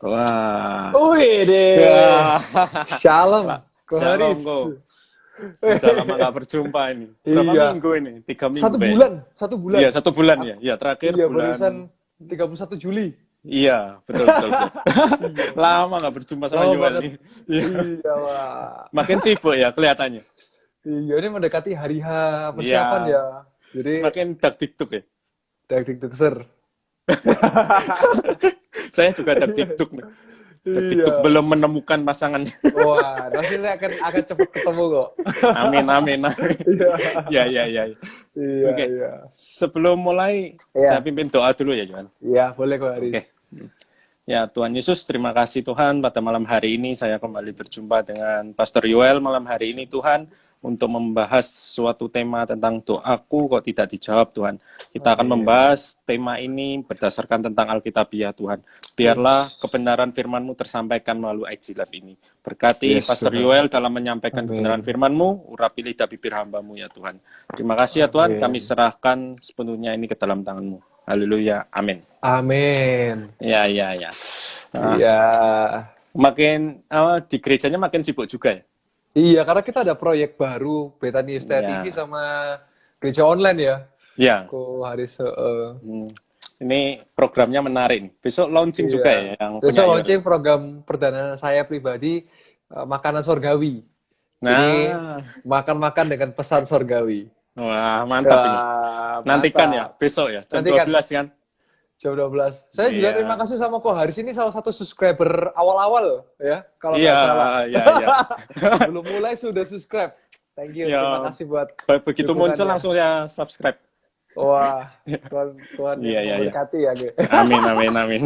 Wah. Wih deh. Wah. Shalom, Ko Shalom, Haris. Ko. Sudah lama nggak berjumpa ini. Berapa Iya, minggu ini? 3 minggu satu kayaknya. bulan, satu bulan. Iya, 1 bulan ya. Iya, terakhir Iya, bulan. barusan 31 Juli. Iya, betul, betul, betul. Iya, Lama nggak berjumpa sama lama Yuel banget. nih. Iya. Iya, Wak. Makin sibuk ya kelihatannya. Iya, ini mendekati hari H persiapan Iya. ya. Jadi, Semakin dak tiktok ya. dak-dik-dukser. Saya juga dak tiktok nih. Dak tiktok Iya. belum menemukan pasangannya. Wah, nanti saya akan cepat ketemu kok. Amin, amin, amin. Iya, Ya, ya, ya. iya, Oke. iya. Sebelum mulai, Iya. saya pimpin doa dulu ya, Yuel. Iya, boleh Ko Haris. Oke. Ya, Tuhan Yesus, terima kasih Tuhan pada malam hari ini saya kembali berjumpa dengan Pastor Yuel malam hari ini Tuhan untuk membahas suatu tema tentang doaku kok tidak dijawab Tuhan. Kita akan membahas tema ini berdasarkan tentang Alkitabiah Tuhan. Biarlah kebenaran firman-Mu tersampaikan melalui IG Live ini. Berkati Yes, Pastor Tuhan. Yuel dalam menyampaikan Amin. kebenaran firman-Mu, urapi lidah bibir hamba-Mu ya Tuhan. Terima kasih ya Tuhan, Amin. kami serahkan sepenuhnya ini ke dalam tangan-Mu. Haleluya, amin. Amin. Ya, ya, ya. Nah, Iya. makin di gerejanya makin sibuk juga ya. Iya, karena kita ada proyek baru Betani Setia Ya. TV sama gereja online ya. Ya. Ko Haris. Ini programnya menarik nih. Besok launching juga ya yang Besok punya launching program perdana saya pribadi, makanan sorgawi. Jadi Nah, makan-makan dengan pesan sorgawi. wah mantap ini. Wah, Nantikan ya mantap. besok ya jam Nantikan. 12 kan. Jam 12. Saya juga Iya. terima kasih sama Ko Haris, ini salah satu subscriber awal-awal ya, kalau Iya, nggak salah. iya, iya. Belum mulai sudah subscribe. Thank you, Iya. terima kasih buat Begitu dukungannya. muncul langsung ya subscribe. Wah, Tuhan Iya, yang iya, iya. memberkati ya, Ge. Amin, amin, amin.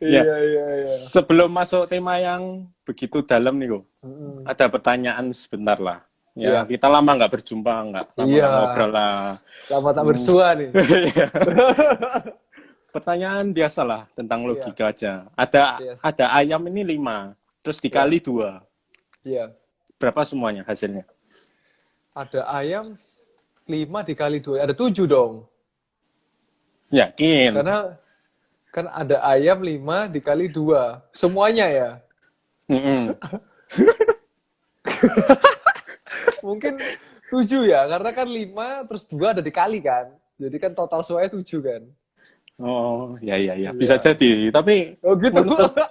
Ya. Iya, iya, iya. Sebelum masuk tema yang begitu dalam nih, Ko, Mm-mm. ada pertanyaan sebentar lah. Ya, Iya. kita lama nggak berjumpa, nggak lama Iya. nggak ngobrol lah. Lama tak bersua nih. Iya. Pertanyaan biasalah tentang logika aja. Yes. Ada ayam ini 5, terus dikali 2. Iya. Berapa semuanya hasilnya? Ada ayam 5 dikali 2, ada 7 dong. Yakin? Karena kan ada ayam 5 dikali 2. Semuanya ya. Mm-mm. Mungkin 7 ya, karena kan 5 terus 2 ada dikali kan. Jadi kan total semuanya 7 kan. Oh, ya, bisa jadi. Tapi Oh gitu.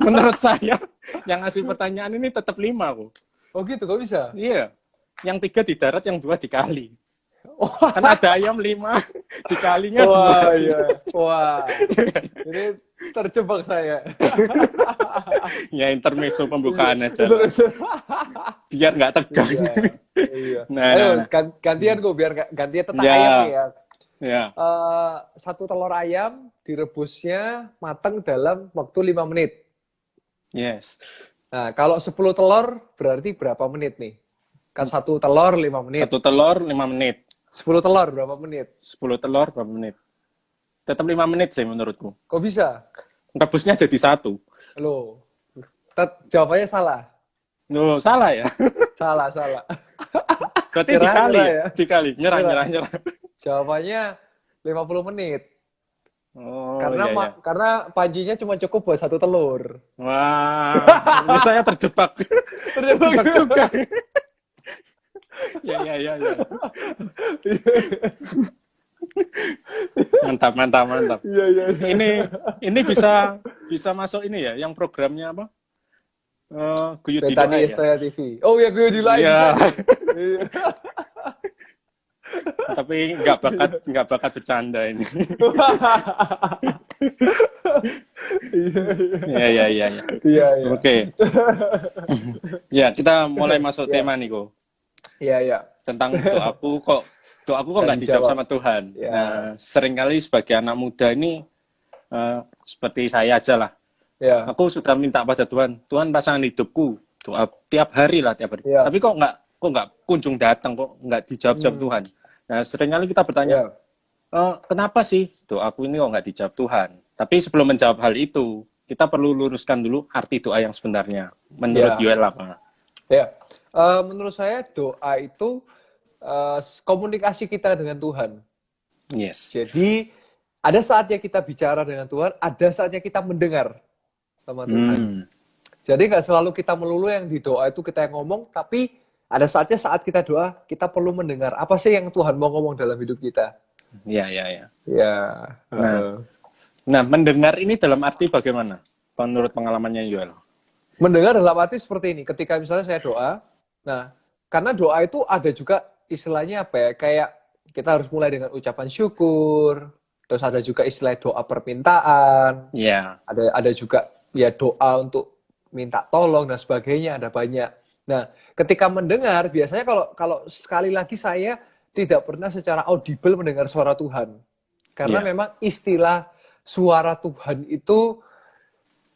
menurut saya yang ngasih pertanyaan ini tetap 5 kok. Oh gitu, kok bisa? Iya. Yang 3 di darat, yang 2 dikali. Oh, Kan ada ayam 5, dikalinya 2. wah, iya. Wah. Ini terjebak saya. Ya intermezzo pembukaan aja. Terus. Biar nggak tegang. Iya. Nah, Ayo, nah. gantian gue biar gantian tentang Ya. ayam nih ya. Ya. 1 telur ayam direbusnya matang dalam waktu 5 menit. Yes. Nah, kalau 10 telur berarti berapa menit nih? Kan 1 telur 5 menit. 1 telur 5 menit. 10 telur berapa menit? 10 telur berapa menit? Tetap 5 menit sih menurutku. Kok bisa? Rebusnya jadi 1. Loh, jawabannya salah. Loh, salah ya? Salah. Berarti Nyerah, dikali nyerah ya? ya? Dikali. Nyerah. Nyerah. Jawabannya 50 menit. Oh, Karena iya, iya. karena pancinya cuma cukup buat 1 telur. Wah, ini saya terjebak. Terjebak juga. Ya. Mantap. Iya. Ini bisa masuk ini ya, yang programnya apa? Guyud di Betani Doa ya. Setia TV. Oh ya, gue di live. Iya. Iya. Tapi nggak bakat bercanda ini. Iya. Iya. Oke. Ya, kita mulai masuk tema nih, Ko. Iya. Tentang doaku kok nggak dijawab sama Tuhan. Ya. Nah, seringkali sebagai anak muda ini seperti saya aja lah. Ya. Aku sudah minta pada Tuhan pasangan hidupku, doa tiap hari. Ya. Tapi kok nggak kunjung datang, kok nggak dijawab Tuhan. Nah, seringkali kita bertanya, kenapa sih doaku ini kok nggak dijawab Tuhan? Tapi sebelum menjawab hal itu, kita perlu luruskan dulu arti doa yang sebenarnya. Menurut Yuel apa? Ya. Menurut saya doa itu komunikasi kita dengan Tuhan. Yes. Jadi ada saatnya kita bicara dengan Tuhan, ada saatnya kita mendengar. sama Tuhan. Hmm. Jadi nggak selalu kita melulu yang di doa itu kita yang ngomong, tapi ada saatnya saat kita doa, kita perlu mendengar apa sih yang Tuhan mau ngomong dalam hidup kita. Ya, ya, ya. Ya. Nah, nah, mendengar ini dalam arti bagaimana? Menurut pengalamannya Yuel? Mendengar dalam arti seperti ini, ketika misalnya saya doa, nah, karena doa itu ada juga istilahnya apa ya, kayak kita harus mulai dengan ucapan syukur, terus ada juga istilah doa permintaan, Ya, ada juga ya doa untuk minta tolong dan sebagainya, ada banyak. Nah, ketika mendengar, biasanya kalau sekali lagi saya tidak pernah secara audible mendengar suara Tuhan. Karena ya, memang istilah suara Tuhan itu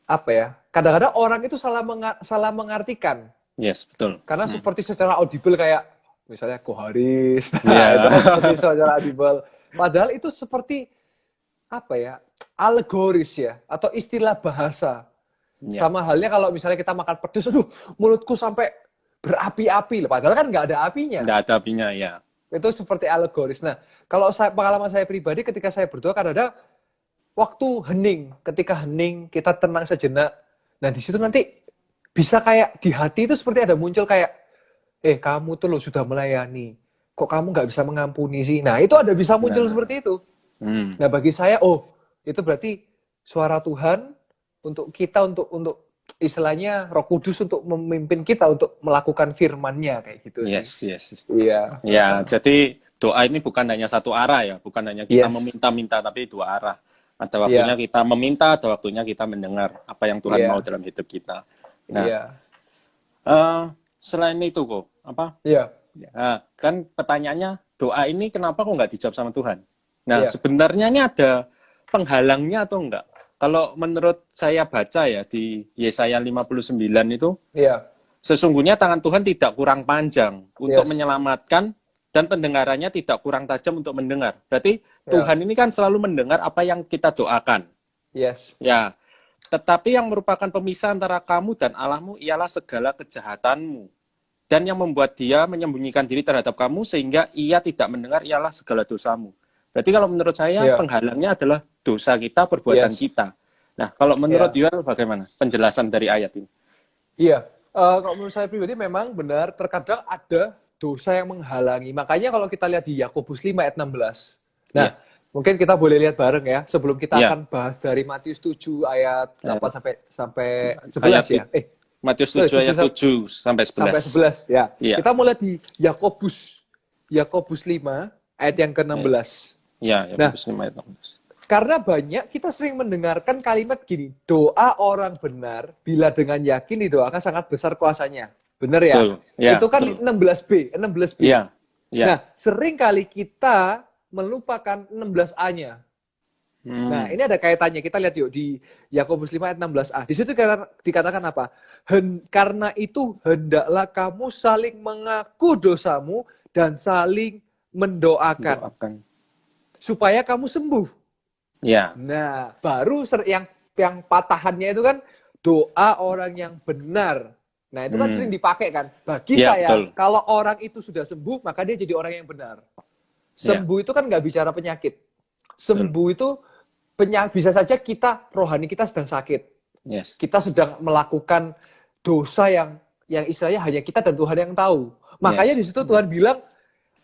apa ya? Kadang-kadang orang itu salah mengartikan. yes, betul. Karena seperti secara audible kayak misalnya Koharis, Iya. itu kan seperti secara audible. Padahal itu seperti apa ya? Alegoris ya, atau istilah bahasa. Ya, Sama halnya kalau misalnya kita makan pedes, aduh mulutku sampai berapi-api. Padahal kan nggak ada apinya. nggak ada apinya, ya. Itu seperti alegoris. Nah, kalau pengalaman saya pribadi ketika saya berdoa, kadang-kadang waktu hening, ketika hening, kita tenang sejenak. Nah, di situ nanti bisa kayak di hati itu seperti ada muncul kayak, kamu tuh lo sudah melayani. Kok kamu nggak bisa mengampuni sih? Nah, itu ada bisa muncul Nah, seperti itu. hmm. Nah, bagi saya, itu berarti suara Tuhan untuk kita, untuk istilahnya Roh Kudus untuk memimpin kita untuk melakukan firman-Nya kayak gitu sih. Yes, yes. Iya. Ya, jadi doa ini bukan hanya satu arah ya, bukan hanya kita Yes. meminta-minta, tapi dua arah. Ada waktunya kita meminta, ada waktunya kita mendengar apa yang Tuhan mau dalam hidup kita. Nah, selain itu kok, apa? Iya. Nah, kan pertanyaannya, doa ini kenapa kok nggak dijawab sama Tuhan? Nah, Iya. sebenarnya ini ada penghalangnya atau enggak? Kalau menurut saya baca ya di Yesaya 59 itu, Iya. sesungguhnya tangan Tuhan tidak kurang panjang untuk Yes. menyelamatkan dan pendengarannya tidak kurang tajam untuk mendengar. Berarti Tuhan ini kan selalu mendengar apa yang kita doakan. Yes. Ya, tetapi yang merupakan pemisah antara kamu dan Allahmu ialah segala kejahatanmu. Dan yang membuat dia menyembunyikan diri terhadap kamu sehingga ia tidak mendengar ialah segala dosamu. Berarti kalau menurut saya penghalangnya adalah dosa kita, perbuatan kita. Nah, kalau menurut Yuel bagaimana penjelasan dari ayat ini? Iya, kalau menurut saya pribadi memang benar, terkadang ada dosa yang menghalangi. Makanya kalau kita lihat di Yakobus 5 ayat 16. Nah, mungkin kita boleh lihat bareng ya, sebelum kita akan bahas dari Matius 7 ayat 8 sampai 11 ya. Matius 7 ayat 7 sampai 11. Sampai 11 ya. Kita mulai di Yakobus 5 ayat yang ke-16. Ya, Yakobus 5 ayat 16. Karena banyak kita sering mendengarkan kalimat gini, doa orang benar bila dengan yakin didoakan sangat besar kuasanya. Benar ya? Itu kan 16b. Iya. Nah, sering kali kita melupakan 16a-nya. Nah, ini ada kaitannya. Kita lihat yuk di Yakobus 5 ayat 16a. Di situ dikatakan apa? Karena itu hendaklah kamu saling mengaku dosamu dan saling mendoakan. Supaya kamu sembuh. Ya. Nah, baru yang patahannya itu kan doa orang yang benar. Nah, itu kan sering dipakai kan. Bagi saya, kalau orang itu sudah sembuh, maka dia jadi orang yang benar. Sembuh itu kan nggak bicara penyakit. Sembuh itu bisa saja rohani kita sedang sakit. Yes. Kita sedang melakukan dosa yang istilahnya hanya kita dan Tuhan yang tahu. Makanya di situ Tuhan bilang,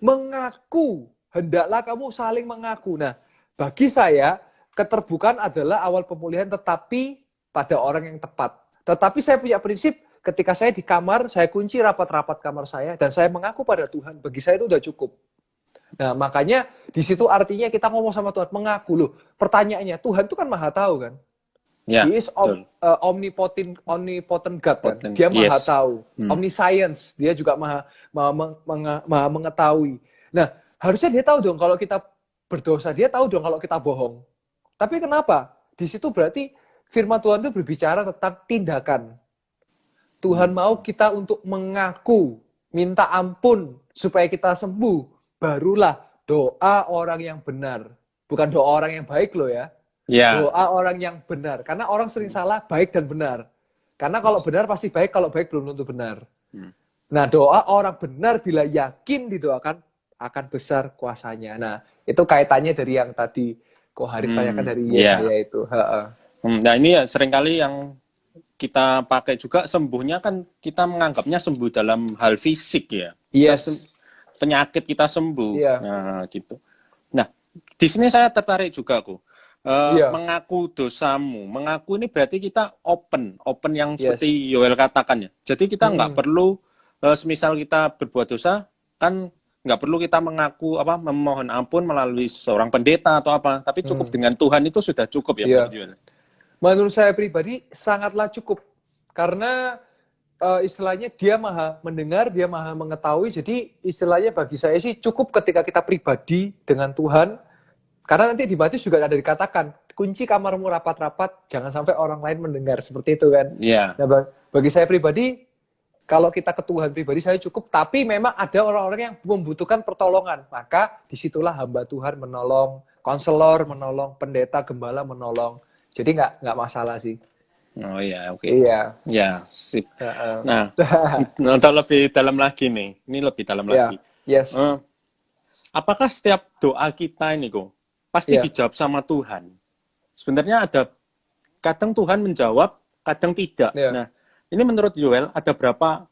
mengaku. Hendaklah kamu saling mengaku. Nah, bagi saya, keterbukaan adalah awal pemulihan, tetapi pada orang yang tepat. Tetapi saya punya prinsip, ketika saya di kamar, saya kunci rapat-rapat kamar saya, dan saya mengaku pada Tuhan. Bagi saya itu udah cukup. Nah, makanya di situ artinya kita ngomong sama Tuhan, mengaku loh. Pertanyaannya, Tuhan itu kan maha tahu kan? Ya, He is omnipotent God kan? Dia maha tahu. Omniscience, dia juga maha mengetahui. Nah, harusnya dia tahu dong kalau kita berdosa, dia tahu dong kalau kita bohong. Tapi kenapa? Di situ berarti firman Tuhan itu berbicara tentang tindakan. Tuhan mau kita untuk mengaku, minta ampun supaya kita sembuh. Barulah doa orang yang benar. Bukan doa orang yang baik loh ya. Doa orang yang benar. Karena orang sering salah baik dan benar. Karena kalau benar pasti baik, kalau baik belum tentu benar. Nah, doa orang benar bila yakin didoakan akan besar kuasanya. Nah, itu kaitannya dari yang tadi Ko Haris tanyakan dari Yesaya itu. Nah, ini ya seringkali yang kita pakai juga sembuhnya kan kita menganggapnya sembuh dalam hal fisik ya. Yes. Penyakit kita sembuh. Iya. Nah, gitu. Nah, di sini saya tertarik juga kok. Iya. Mengaku dosamu. Mengaku ini berarti kita open yang Yes. seperti Yoel katakan ya. Jadi kita nggak perlu semisal kita berbuat dosa kan nggak perlu kita mengaku memohon ampun melalui seorang pendeta atau apa, tapi cukup dengan Tuhan itu sudah cukup ya, Iya. menurut Yoel. Menurut saya pribadi sangatlah cukup karena istilahnya dia maha mendengar, dia maha mengetahui. Jadi istilahnya bagi saya sih cukup ketika kita pribadi dengan Tuhan. Karena nanti di Matius juga ada dikatakan, kunci kamarmu rapat-rapat, jangan sampai orang lain mendengar. Seperti itu kan. Iya. Nah, bagi saya pribadi, kalau kita ke Tuhan pribadi saya cukup. Tapi memang ada orang-orang yang membutuhkan pertolongan. Maka disitulah hamba Tuhan menolong, konselor menolong, pendeta, gembala menolong. Jadi nggak masalah sih. Oh ya, oke. Iya. Ya, sip. Nah, untuk lebih dalam lagi nih. Ini lebih dalam lagi. Yes. Apakah setiap doa kita ini kok pasti dijawab sama Tuhan? Sebenarnya ada kadang Tuhan menjawab, kadang tidak. Nah, ini menurut Yoel ada berapa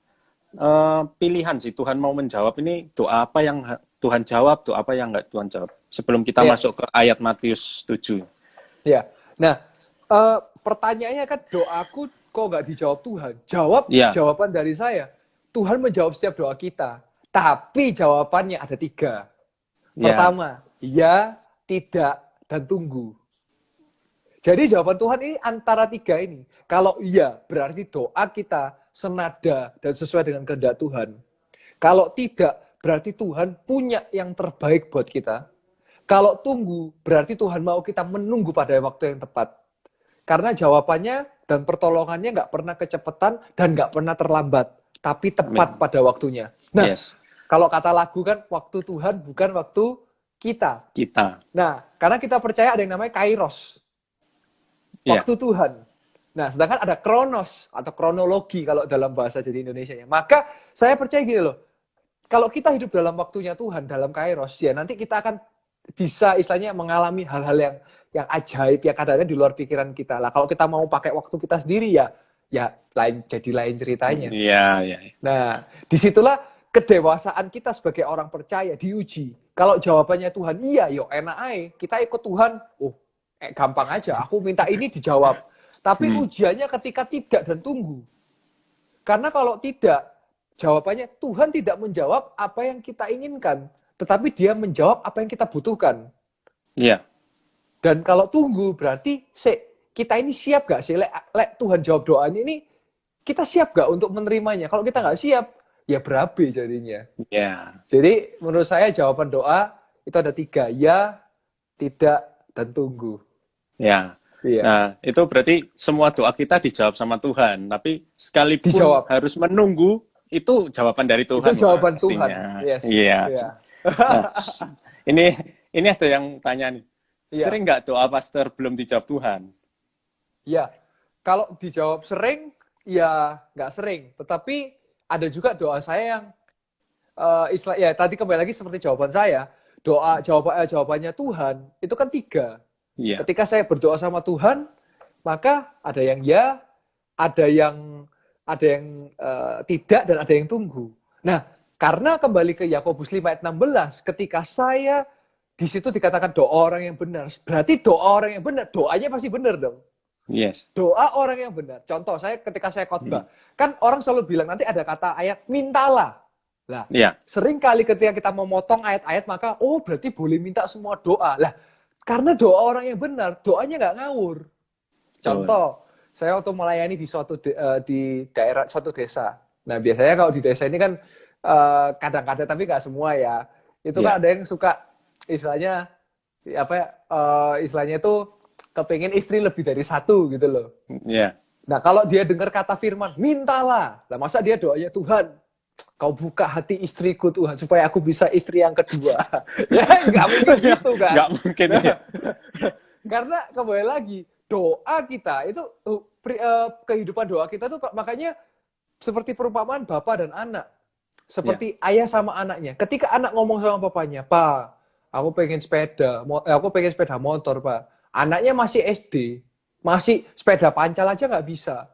pilihan sih Tuhan mau menjawab ini, doa apa yang Tuhan jawab, doa apa yang nggak Tuhan jawab? Sebelum kita masuk ke ayat Matius 7. Ya. Nah, pertanyaannya kan doaku kok nggak dijawab Tuhan? Jawaban dari saya, Tuhan menjawab setiap doa kita. Tapi jawabannya ada 3. Pertama, ya, tidak, dan tunggu. Jadi jawaban Tuhan ini antara 3 ini. Kalau iya, berarti doa kita senada dan sesuai dengan kehendak Tuhan. Kalau tidak, berarti Tuhan punya yang terbaik buat kita. Kalau tunggu, berarti Tuhan mau kita menunggu pada waktu yang tepat. Karena jawabannya dan pertolongannya nggak pernah kecepatan dan nggak pernah terlambat. Tapi tepat pada waktunya. Nah, kalau kata lagu kan, waktu Tuhan bukan waktu kita. Nah, karena kita percaya ada yang namanya kairos. Waktu Tuhan. Nah, sedangkan ada kronos atau kronologi kalau dalam bahasa jadi Indonesia. Maka saya percaya gini loh. Kalau kita hidup dalam waktunya Tuhan, dalam kairos, ya nanti kita akan bisa istilahnya mengalami hal-hal yang ajaib, ya kadang-kadang di luar pikiran kita. Lah, kalau kita mau pakai waktu kita sendiri ya lain ceritanya. Nah, disitulah kedewasaan kita sebagai orang percaya diuji. Kalau jawabannya Tuhan iya, yo enak aja. Kita ikut Tuhan, gampang aja. Aku minta ini dijawab. Tapi ujiannya ketika tidak dan tunggu. Karena kalau tidak, jawabannya Tuhan tidak menjawab apa yang kita inginkan, tetapi Dia menjawab apa yang kita butuhkan. Iya. Dan kalau tunggu berarti kita ini siap gak sih? Lek Tuhan jawab doanya ini, kita siap gak untuk menerimanya? Kalau kita nggak siap, ya berabe jadinya. Iya. Jadi menurut saya jawaban doa itu ada 3, ya, tidak, dan tunggu. Ya. Nah, itu berarti semua doa kita dijawab sama Tuhan, tapi sekalipun harus menunggu, itu jawaban dari Tuhan. Itu jawaban Tuhan. Iya. Nah, ini ada yang tanya nih. Sering nggak doa pastor belum dijawab Tuhan? Ya, kalau dijawab sering, ya nggak sering. Tetapi ada juga doa saya yang tadi kembali lagi seperti jawaban saya, jawabannya Tuhan itu kan 3. Ketika saya berdoa sama Tuhan, maka ada yang ya, ada yang tidak, dan ada yang tunggu. Nah, karena kembali ke Yakobus 5 ayat 16, ketika saya di situ dikatakan doa orang yang benar, berarti doa orang yang benar, doanya pasti benar dong. Yes. Doa orang yang benar. Contoh, ketika saya khotbah, kan orang selalu bilang nanti ada kata ayat mintalah. Lah, sering kali ketika kita memotong ayat-ayat, maka berarti boleh minta semua doa. Lah, karena doa orang yang benar, doanya nggak ngawur. Contoh, saya waktu melayani di daerah suatu desa. Nah, biasanya kalau di desa ini kan kadang-kadang, tapi nggak semua ya. Itu kan ada yang suka istilahnya istilahnya itu kepingin istri lebih dari 1 gitu loh. Nah, kalau dia dengar kata firman, mintalah. Lah, masa dia doanya, Tuhan, kau buka hati istriku Tuhan, supaya aku bisa istri yang kedua. Ya, nggak mungkin gitu kan. Nggak mungkin. Karena kembali lagi, doa kita itu, kehidupan doa kita tuh makanya seperti perumpamaan bapak dan anak. Seperti ayah sama anaknya. Ketika anak ngomong sama papanya, Pak, aku pengen sepeda motor, Pak. Anaknya masih SD, masih sepeda pancal aja nggak bisa.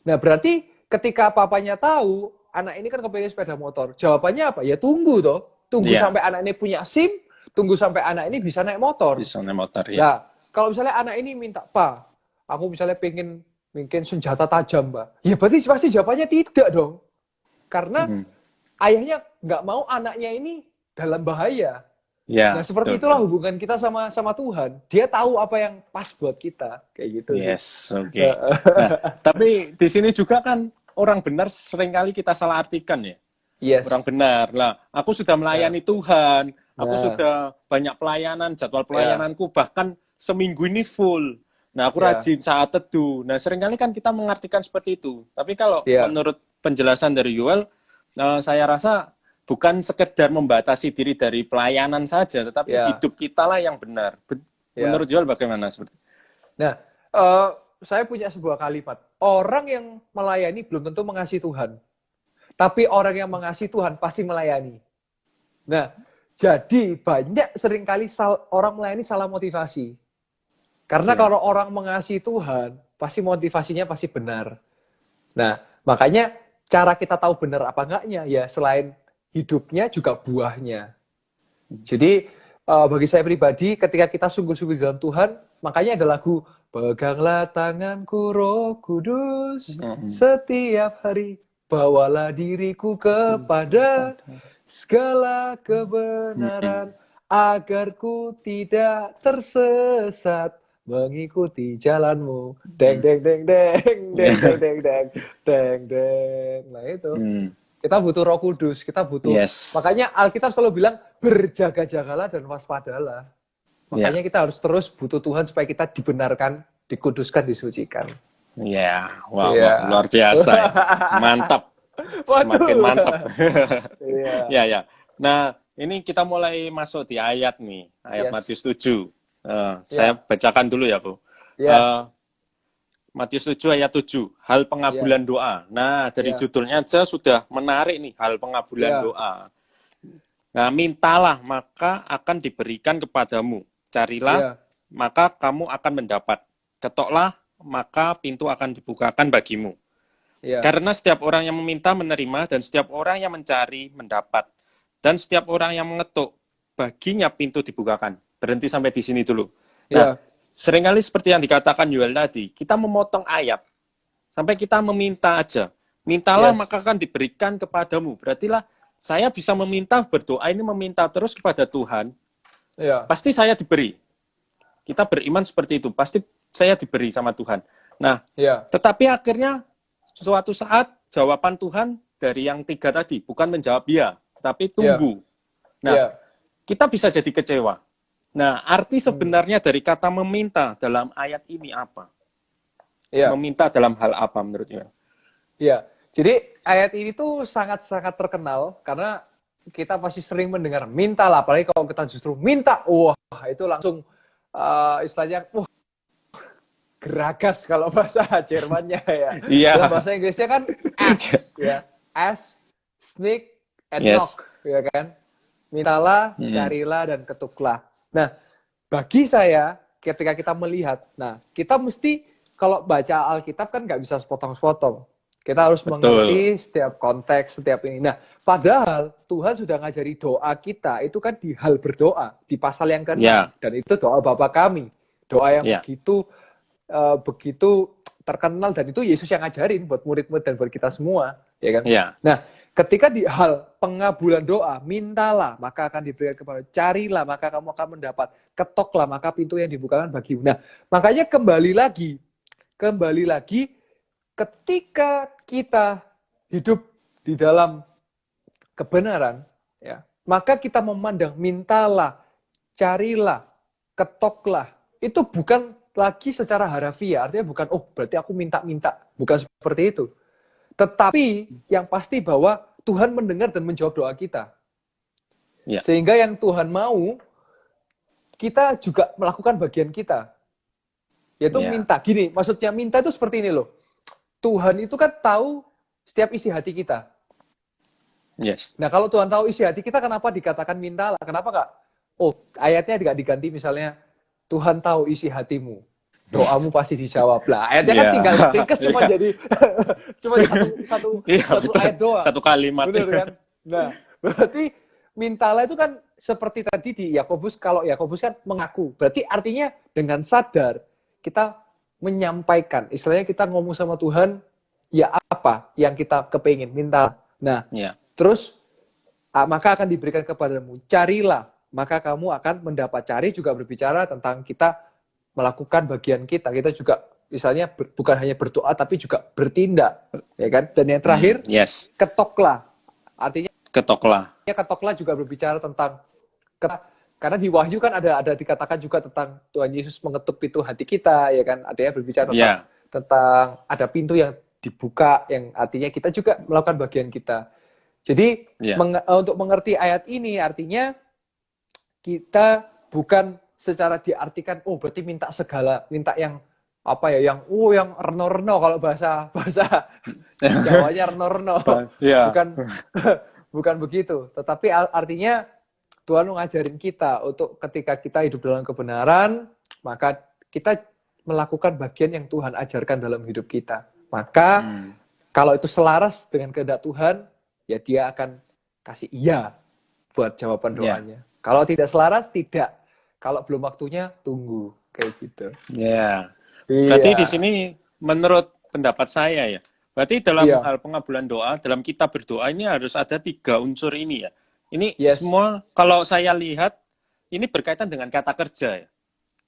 Nah, berarti ketika papanya tahu, anak ini kan kepengen sepeda motor. Jawabannya apa? Ya tunggu toh. Tunggu Iya, sampai anak ini punya SIM, tunggu sampai anak ini bisa naik motor. bisa naik motor ya. Nah, kalau misalnya anak ini minta, Pak, aku misalnya pengen mungkin senjata tajam, Pak. Ya berarti pasti jawabannya tidak dong. Karena Hmm. ayahnya nggak mau anaknya ini dalam bahaya. Ya, Nah, seperti betul, itulah betul. hubungan kita sama Tuhan. Dia tahu apa yang pas buat kita. Kayak gitu sih. Yes, oke. Nah, tapi di sini juga kan orang benar seringkali kita salah artikan ya. Yes. Orang benar. Lah, aku sudah Nah, melayani Tuhan, aku nah, sudah banyak pelayanan, jadwal ya, pelayananku bahkan seminggu ini full. Nah, aku ya, rajin saat teduh. Nah, seringkali kan kita mengartikan seperti itu. Tapi kalau ya, menurut penjelasan dari Yuel, saya rasa bukan sekedar membatasi diri dari pelayanan saja, tetapi ya, hidup kita lah yang benar. Menurut ya. Yuel bagaimana seperti? Nah, saya punya sebuah kalimat. Orang yang melayani belum tentu mengasihi Tuhan. Tapi orang yang mengasihi Tuhan pasti melayani. Nah, jadi banyak seringkali orang melayani salah motivasi. Karena Ya. kalau orang mengasihi Tuhan, pasti motivasinya pasti benar. Nah, makanya cara kita tahu benar apa enggaknya, ya selain hidupnya juga buahnya. Jadi, bagi saya pribadi, ketika kita sungguh-sungguh di dalam Tuhan, makanya ada lagu, Peganglah tanganku Roh Kudus, setiap hari bawalah diriku kepada segala kebenaran, agar ku tidak tersesat mengikuti jalanmu. Deng deng deng deng deng deng deng deng deng deng. Nah itu. Kita butuh Roh Kudus, kita butuh. Yes. Makanya Alkitab selalu bilang berjaga-jagalah dan waspadalah. Ya. Makanya kita harus terus butuh Tuhan supaya kita dibenarkan, dikuduskan, disucikan. Ya, wah, wah, Iya. luar biasa ya. Mantap. Semakin Waduh. mantap. Iya. Ya, ya. Nah, ini kita mulai masuk di ayat nih, ayat Yes. Matius 7. Saya Ya. bacakan dulu ya, Bu. Yes. Matius 7 ayat 7, hal Ya. pengabulan doa. Nah, dari Ya. judulnya aja sudah menarik nih, hal pengabulan Ya. doa. Nah, mintalah maka akan diberikan kepadamu. Carilah Ya. maka kamu akan mendapat. Ketoklah maka pintu akan dibukakan bagimu. Ya. Karena setiap orang yang meminta menerima, dan setiap orang yang mencari mendapat, dan setiap orang yang mengetuk baginya pintu dibukakan. Berhenti sampai di sini dulu. Nah, Ya. seringkali seperti yang dikatakan Yuel tadi, kita memotong ayat sampai kita meminta aja. Mintalah Yes. maka akan diberikan kepadamu. Berartilah saya bisa meminta, berdoa ini meminta terus kepada Tuhan, Ya. pasti saya diberi. Kita beriman seperti itu, pasti saya diberi sama Tuhan. Nah, Ya. tetapi akhirnya suatu saat jawaban Tuhan dari yang tiga tadi bukan menjawab ya, tetapi tunggu. Nah, Ya. kita bisa jadi kecewa. Nah, arti sebenarnya dari kata meminta dalam ayat ini apa? Ya. Meminta dalam hal apa menurutnya? Ya. Jadi ayat ini tuh sangat-sangat terkenal karena kita pasti sering mendengar mintalah, apalagi kalau kita justru minta, wah itu langsung istilahnya, wah geragas kalau bahasa Jermannya ya. Iya. Dan bahasa Inggrisnya kan ask, ya, ask, sneak, and Yes. knock, ya kan. Mintalah, carilah dan ketuklah. Nah, bagi saya ketika kita melihat, nah kita mesti kalau baca Alkitab kan nggak bisa sepotong-sepotong. Kita harus mengerti setiap konteks, setiap ini. Nah, padahal Tuhan sudah ngajari doa kita itu kan di hal berdoa di pasal yang ke-6 dan itu doa Bapa kami, doa yang begitu terkenal dan itu Yesus yang ngajarin buat murid-murid dan buat kita semua, ya kan? Nah, ketika di hal pengabulan doa, mintalah maka akan diberikan kepada, carilah maka kamu akan mendapat, ketoklah maka pintu yang dibukakan bagimu. Nah, makanya kembali lagi ketika kita hidup di dalam kebenaran, ya, maka kita memandang mintalah, carilah, ketoklah. Itu bukan lagi secara harafiah, artinya bukan, oh berarti aku minta-minta. Bukan seperti itu. Tetapi yang pasti bahwa Tuhan mendengar dan menjawab doa kita. Sehingga yang Tuhan mau, kita juga melakukan bagian kita. Yaitu minta. Gini, maksudnya minta itu seperti ini loh. Tuhan itu kan tahu setiap isi hati kita. Yes. Nah, kalau Tuhan tahu isi hati kita, kenapa dikatakan mintalah? Kenapa nggak? Oh, ayatnya nggak diganti misalnya, Tuhan tahu isi hatimu. doamu pasti dijawab lah. Ayatnya kan Iya. tinggal ringkes cuma Iya. jadi cuma satu Iya, satu betul. ayat doang. Satu kalimat. Bener kan? Nah, berarti mintalah itu kan seperti tadi di Yakobus, kalau Yakobus kan mengaku. Berarti artinya dengan sadar kita menyampaikan, istilahnya kita ngomong sama Tuhan, ya apa yang kita kepingin, minta. Nah, Iya. terus maka akan diberikan kepadamu. Carilah, maka kamu akan mendapat. Cari juga berbicara tentang kita melakukan bagian kita. Kita juga misalnya bukan hanya berdoa tapi juga bertindak, ya kan? Dan yang terakhir, Yes. ketoklah. Artinya Ketoklah. ketoklah juga berbicara tentang karena di Wahyu kan ada dikatakan juga tentang Tuhan Yesus mengetuk pintu hati kita, ya kan? Artinya berbicara tentang tentang ada pintu yang dibuka, yang artinya kita juga melakukan bagian kita. Jadi untuk mengerti ayat ini artinya kita bukan secara diartikan berarti minta segala, minta yang apa ya, yang reno-reno kalau bahasa Jawanya reno-reno. Bukan begitu, tetapi artinya Tuhan mengajarin kita untuk ketika kita hidup dalam kebenaran, maka kita melakukan bagian yang Tuhan ajarkan dalam hidup kita. Maka kalau itu selaras dengan kehendak Tuhan, ya dia akan kasih iya buat jawaban doanya. Kalau tidak selaras, tidak. Kalau belum waktunya, tunggu. Kayak gitu. Berarti di sini menurut pendapat saya ya, berarti dalam hal pengabulan doa, dalam kita berdoa ini harus ada 3 unsur ini ya. Ini semua kalau saya lihat ini berkaitan dengan kata kerja ya.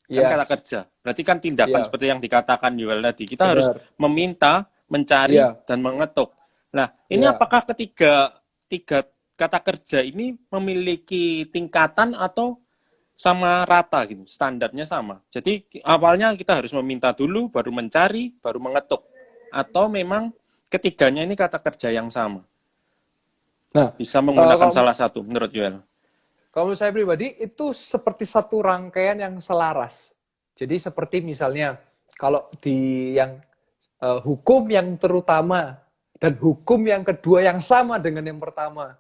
Kan kata kerja. Berarti kan tindakan seperti yang dikatakan Yuel tadi. Kita harus meminta, mencari, dan mengetuk. Nah, ini apakah tiga kata kerja ini memiliki tingkatan atau sama rata gitu, standarnya sama. Jadi awalnya kita harus meminta dulu, baru mencari, baru mengetuk. Atau memang ketiganya ini kata kerja yang sama? Nah, bisa menggunakan salah satu menurut Yuel. Kalau menurut saya pribadi itu seperti satu rangkaian yang selaras. Jadi seperti misalnya kalau di yang hukum yang terutama dan hukum yang kedua yang sama dengan yang pertama.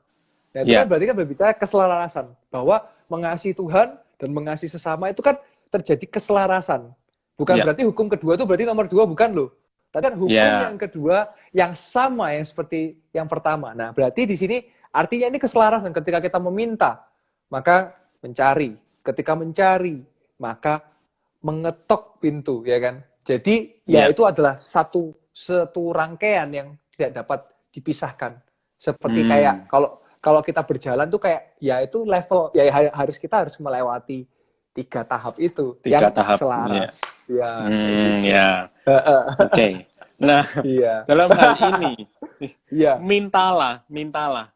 Nah, itu kan berarti kan berbicara keselarasan bahwa mengasihi Tuhan dan mengasihi sesama itu kan terjadi keselarasan. Bukan berarti hukum kedua itu berarti nomor 2, bukan loh. Tapi kan hukum yang kedua yang sama yang seperti yang pertama. Nah, berarti di sini artinya ini keselarasan. Ketika kita meminta, maka mencari. Ketika mencari, maka mengetok pintu, ya kan? Jadi itu adalah satu rangkaian yang tidak dapat dipisahkan. Seperti kayak kalau kita berjalan tuh kayak ya itu level ya kita harus melewati 3 tahap itu 3 yang tahap selaras. Oke. Nah, dalam hal ini mintalah.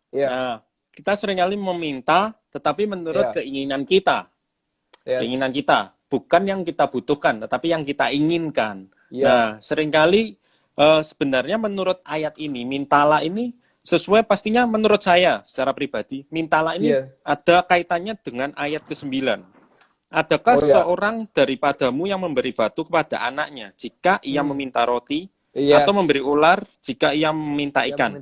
Nah, kita seringkali meminta tetapi menurut keinginan kita. Keinginan kita, bukan yang kita butuhkan, tetapi yang kita inginkan. Nah, seringkali sebenarnya menurut ayat ini, mintalah ini sesuai pastinya menurut saya secara pribadi, mintalah ini ada kaitannya dengan ayat ke-9. Adakah seorang daripadamu yang memberi batu kepada anaknya jika ia meminta roti, atau memberi ular jika ia meminta ikan?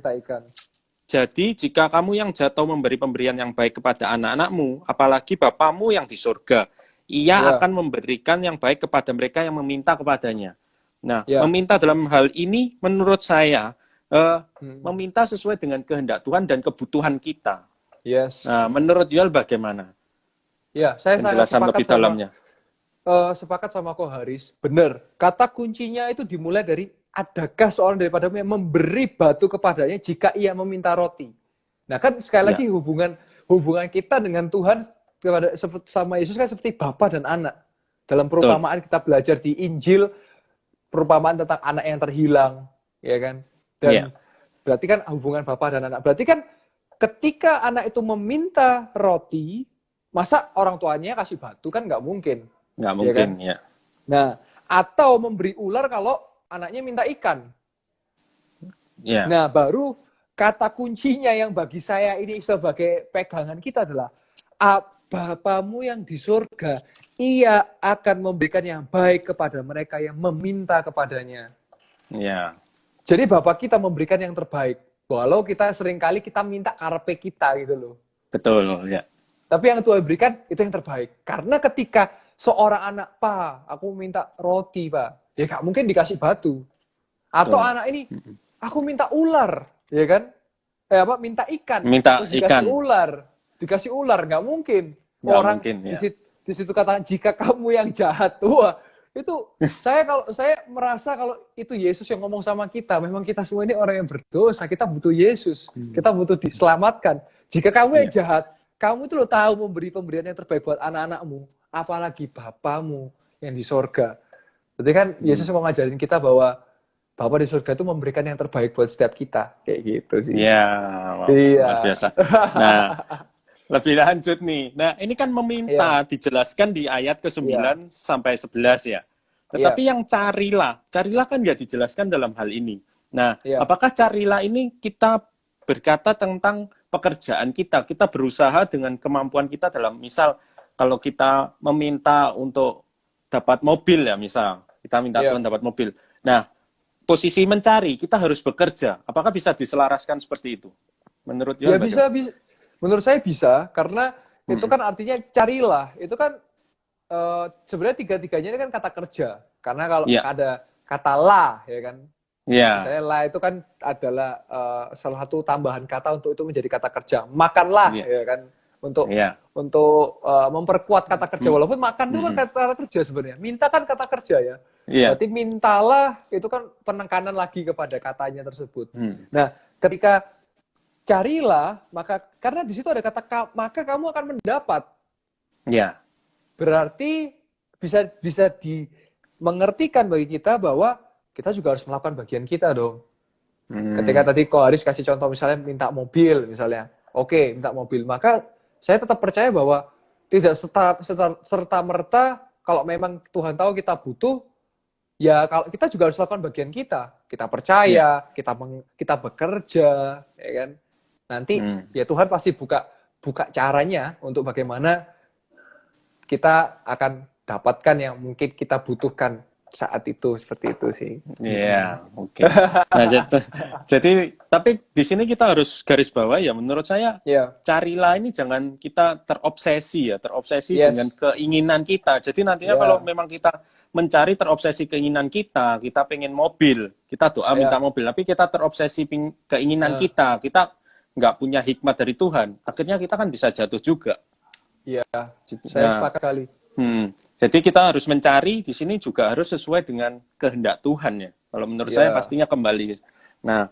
Jadi jika kamu yang jatuh memberi pemberian yang baik kepada anak-anakmu, apalagi Bapamu yang di surga, ia akan memberikan yang baik kepada mereka yang meminta kepadanya. Nah, meminta dalam hal ini menurut saya meminta sesuai dengan kehendak Tuhan dan kebutuhan kita. Nah, menurut Yuel bagaimana? Saya penjelasan lebih dalamnya. Sepakat sama Ko Haris. Benar. Kata kuncinya itu dimulai dari adakah seorang daripadamu yang memberi batu kepadanya jika ia meminta roti. Nah, kan sekali lagi hubungan kita dengan Tuhan sama Yesus kan seperti Bapa dan anak. Dalam perumpamaan kita belajar di Injil, perumpamaan tentang anak yang terhilang, ya kan? Dan berarti kan hubungan Bapa dan anak. Berarti kan ketika anak itu meminta roti, masa orang tuanya kasih batu kan nggak mungkin. Nggak mungkin, ya. Kan? Nah, atau memberi ular kalau anaknya minta ikan. Nah, baru kata kuncinya yang bagi saya ini sebagai pegangan kita adalah Bapamu yang di surga, ia akan memberikan yang baik kepada mereka yang meminta kepadanya. Jadi Bapak kita memberikan yang terbaik. Walau kita seringkali kita minta karepe kita gitu loh. Betul, Tapi yang Tuhan berikan itu yang terbaik. Karena ketika seorang anak, Pak, aku minta roti, Pak. Ya gak mungkin dikasih batu. Atau Betul. anak ini, aku minta ular, ya kan? Minta ikan, Minta terus dikasih ikan. ular, nggak mungkin. Nggak Orang mungkin, ya. di situ kata jika kamu yang jahat, wah itu saya merasa kalau itu Yesus yang ngomong sama kita, memang kita semua ini orang yang berdosa, kita butuh Yesus, kita butuh diselamatkan. Jika kamu yang Iya. jahat, kamu tuh lo tahu memberi pemberian yang terbaik buat anak-anakmu, apalagi Bapamu yang di sorga. Jadi kan Yesus mau ngajarin kita bahwa Bapa di surga itu memberikan yang terbaik buat setiap kita. Kayak gitu sih. Iya, Iya. luar biasa. Nah, lebih lanjut nih. Nah, ini kan Iya. meminta dijelaskan di ayat Iya. ke-9 sampai 11 ya. Iya. Tetapi yang carilah kan nggak dijelaskan dalam hal ini. Nah, Iya. apakah carilah ini kita berkata tentang pekerjaan kita berusaha dengan kemampuan kita dalam, misal, kalau kita meminta untuk dapat mobil ya, misal, kita minta Iya. Tuhan dapat mobil. Nah, posisi mencari, kita harus bekerja. Apakah bisa diselaraskan seperti itu? Menurut Ya Yohan bagaimana? bisa. Menurut saya bisa, karena itu kan artinya carilah. Itu kan sebenarnya tiga-tiganya ini kan kata kerja. Karena kalau Iya. ada kata lah, ya kan. Iya. Misalnya lah itu kan adalah salah satu tambahan kata untuk itu menjadi kata kerja. Makanlah, Iya. ya kan. Untuk Iya. memperkuat kata kerja. Walaupun makan itu kan kata kerja sebenarnya. Minta kan kata kerja ya. Iya. Berarti mintalah itu kan penekanan lagi kepada katanya tersebut. Nah, ketika carilah, maka karena di situ ada kata maka kamu akan mendapat. Iya. Berarti bisa dimengertikan bagi kita bahwa kita juga harus melakukan bagian kita dong. Ketika tadi Ko Haris kasih contoh misalnya minta mobil misalnya. Oke, minta mobil. Maka saya tetap percaya bahwa tidak serta-merta kalau memang Tuhan tahu kita butuh, ya kalau kita juga harus lakukan bagian kita. Kita percaya, kita bekerja, ya kan? Nanti ya Tuhan pasti buka caranya untuk bagaimana kita akan dapatkan yang mungkin kita butuhkan saat itu, seperti itu sih. Iya, oke. Nah, jadi tapi di sini kita harus garis bawah ya, menurut saya carilah ini jangan kita terobsesi dengan keinginan kita. Jadi nantinya kalau memang kita mencari terobsesi keinginan kita pengen mobil, kita doa minta mobil, tapi kita terobsesi keinginan kita nggak punya hikmat dari Tuhan, akhirnya kita kan bisa jatuh juga. Iya, saya sepakat kali. Jadi kita harus mencari di sini juga harus sesuai dengan kehendak Tuhan ya. Kalau menurut saya pastinya kembali. Nah,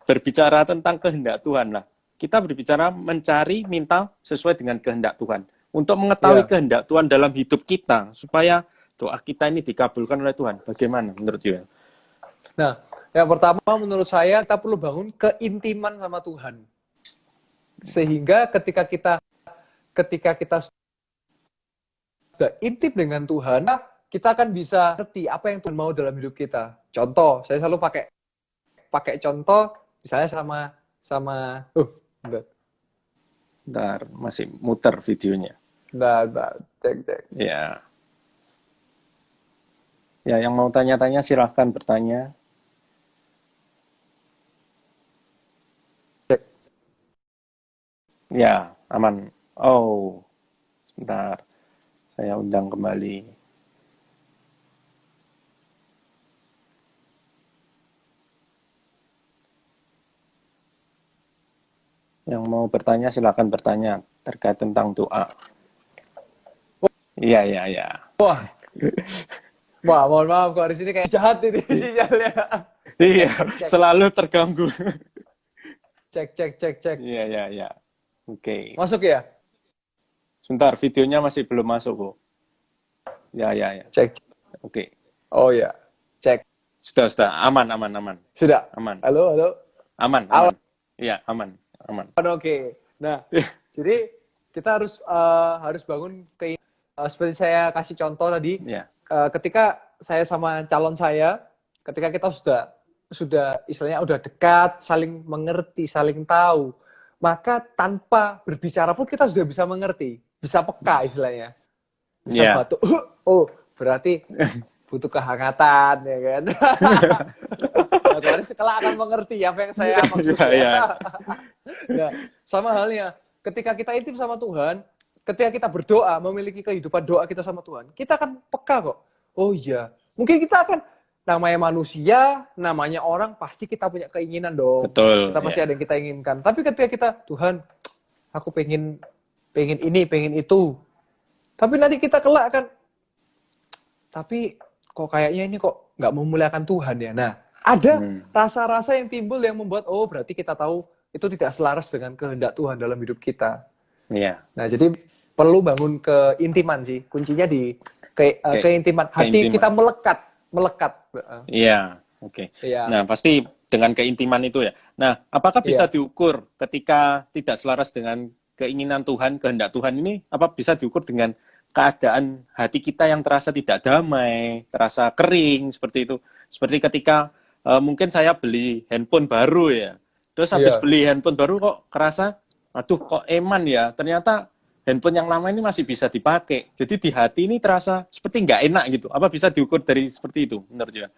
berbicara tentang kehendak Tuhan lah. Kita berbicara mencari, minta sesuai dengan kehendak Tuhan. Untuk mengetahui kehendak Tuhan dalam hidup kita, supaya doa kita ini dikabulkan oleh Tuhan. Bagaimana menurut Yoel? Nah, yang pertama menurut saya kita perlu bangun keintiman sama Tuhan. Sehingga ketika kita sudah intim dengan Tuhan, kita akan bisa ngerti apa yang Tuhan mau dalam hidup kita. Contoh, saya selalu pakai contoh, misalnya sama Bentar, masih muter videonya. Cek. Ya. Ya, yang mau tanya-tanya silahkan bertanya. Cek. Ya, aman. Oh, sebentar. Saya undang kembali. Yang mau bertanya silakan bertanya terkait tentang doa. Iya. Wah, mohon maaf kok di sini kayak jahat ini sinyalnya. Iya, selalu terganggu. Cek. Iya. Oke. Masuk ya? Sebentar, videonya masih belum masuk kok. Ya. Cek. Oke. Oh ya, cek. Sudah. Aman. Sudah. Aman. Halo. Aman. Iya, aman. Oke. Nah, jadi kita harus bangun seperti saya kasih contoh tadi. Ya. Ketika saya sama calon saya, ketika kita sudah istilahnya udah dekat, saling mengerti, saling tahu, maka tanpa berbicara pun kita sudah bisa mengerti, bisa peka istilahnya. Bisa batuk. Oh, berarti butuh kehangatan, ya kan? Otomatis kelak akan mengerti apa yang saya maksud. Iya. Nah, sama halnya, ketika kita intim sama Tuhan, ketika kita berdoa, memiliki kehidupan doa kita sama Tuhan, kita akan peka kok. Oh iya, mungkin kita akan, namanya manusia, namanya orang, pasti kita punya keinginan dong. Betul. Kita pasti ada yang kita inginkan. Tapi ketika kita, Tuhan, aku pengen ini, pengen itu. Tapi nanti kita kelak kan, tapi kok kayaknya ini kok nggak memuliakan Tuhan ya. Nah, ada rasa-rasa yang timbul yang membuat, oh berarti kita tahu itu tidak selaras dengan kehendak Tuhan dalam hidup kita. Iya. Nah, jadi perlu bangun keintiman sih. Kuncinya di keintiman. Hati kita melekat. Iya, oke. Iya. Nah, pasti dengan keintiman itu ya. Nah, apakah bisa Iya. diukur ketika tidak selaras dengan keinginan Tuhan, kehendak Tuhan ini, apa bisa diukur dengan keadaan hati kita yang terasa tidak damai, terasa kering, seperti itu. Seperti ketika mungkin saya beli handphone baru ya, terus habis Iya. beli handphone baru kok kerasa, aduh kok eman ya, ternyata handphone yang lama ini masih bisa dipakai. Jadi di hati ini terasa seperti nggak enak gitu. Apa bisa diukur dari seperti itu menurut Anda?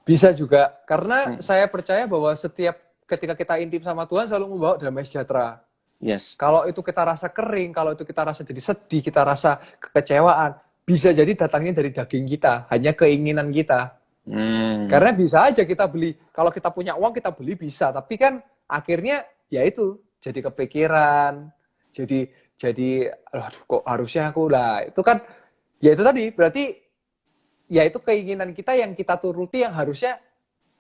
Bisa juga. Karena saya percaya bahwa ketika kita intim sama Tuhan selalu membawa damai sejahtera. Yes. Kalau itu kita rasa kering, kalau itu kita rasa jadi sedih, kita rasa kekecewaan, bisa jadi datangnya dari daging kita, hanya keinginan kita. Karena bisa aja kita beli, kalau kita punya uang kita beli bisa, tapi kan akhirnya ya itu jadi kepikiran, jadi aduh, kok harusnya aku lah, itu kan ya itu tadi berarti ya itu keinginan kita yang kita turuti yang harusnya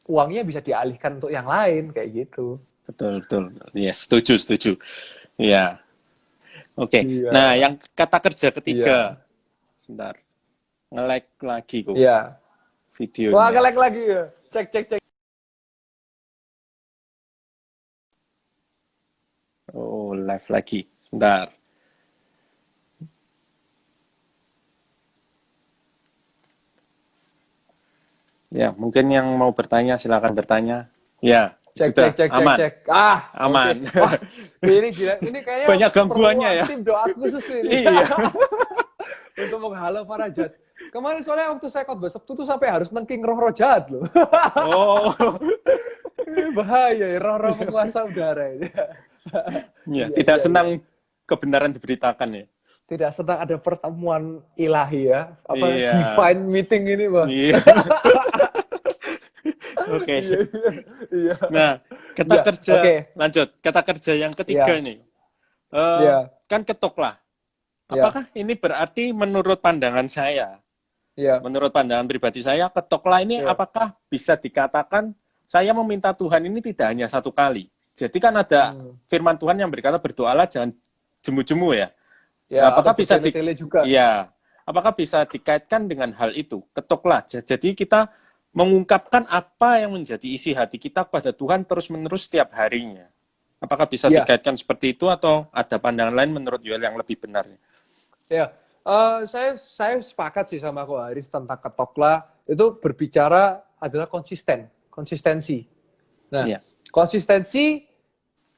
uangnya bisa dialihkan untuk yang lain kayak gitu. Betul. Yes, setuju. Iya. Oke. Iya. Nah, yang kata kerja ketiga. Iya. Sebentar. Nge-like lagi kok Iya. videonya. Wah, nge-like lagi ya. Cek. Oh, live lagi. Sebentar. Ya, mungkin yang mau bertanya silakan bertanya. Ya, sudah aman. Cek. Ah, aman. Okay. Wah, ini gila. Ini kayaknya Banyak gangguannya ya. Tim doa khusus ini. Iya. Untuk menghalau para jahat. Kemarin soalnya waktu saya khotbah Sabtu tuh sampai harus nengking roh-roh jahat loh. Oh. Ini bahaya ya, roh-roh penguasa udara ini. Ya, tidak senang kebenaran diberitakan ya. Tidak senang ada pertemuan ilahi ya. Apa Iya. divine meeting ini, Bang. Iya. Oke. Iya. Nah, kata Ya, kerja oke. lanjut. Kata kerja yang ketiga Ya. ini. Ya. Kan ketuklah. Ya. Apakah ini berarti menurut pandangan saya, Ya. menurut pandangan pribadi saya, ketoklah ini Ya. apakah bisa dikatakan saya meminta Tuhan ini tidak hanya satu kali? Jadi kan ada firman Tuhan yang berkata berdoalah jangan jemu-jemu ya. Ya, Apakah atau bisa bertele-tele juga. Iya. Apakah bisa dikaitkan dengan hal itu? Ketoklah. Jadi kita mengungkapkan apa yang menjadi isi hati kita kepada Tuhan terus-menerus setiap harinya. Apakah bisa Ya. dikaitkan seperti itu atau ada pandangan lain menurut Yoel yang lebih benar? Ya, saya sepakat sih sama Ko Haris tentang ketoklah. Itu berbicara adalah konsistensi. Nah, Iya. konsistensi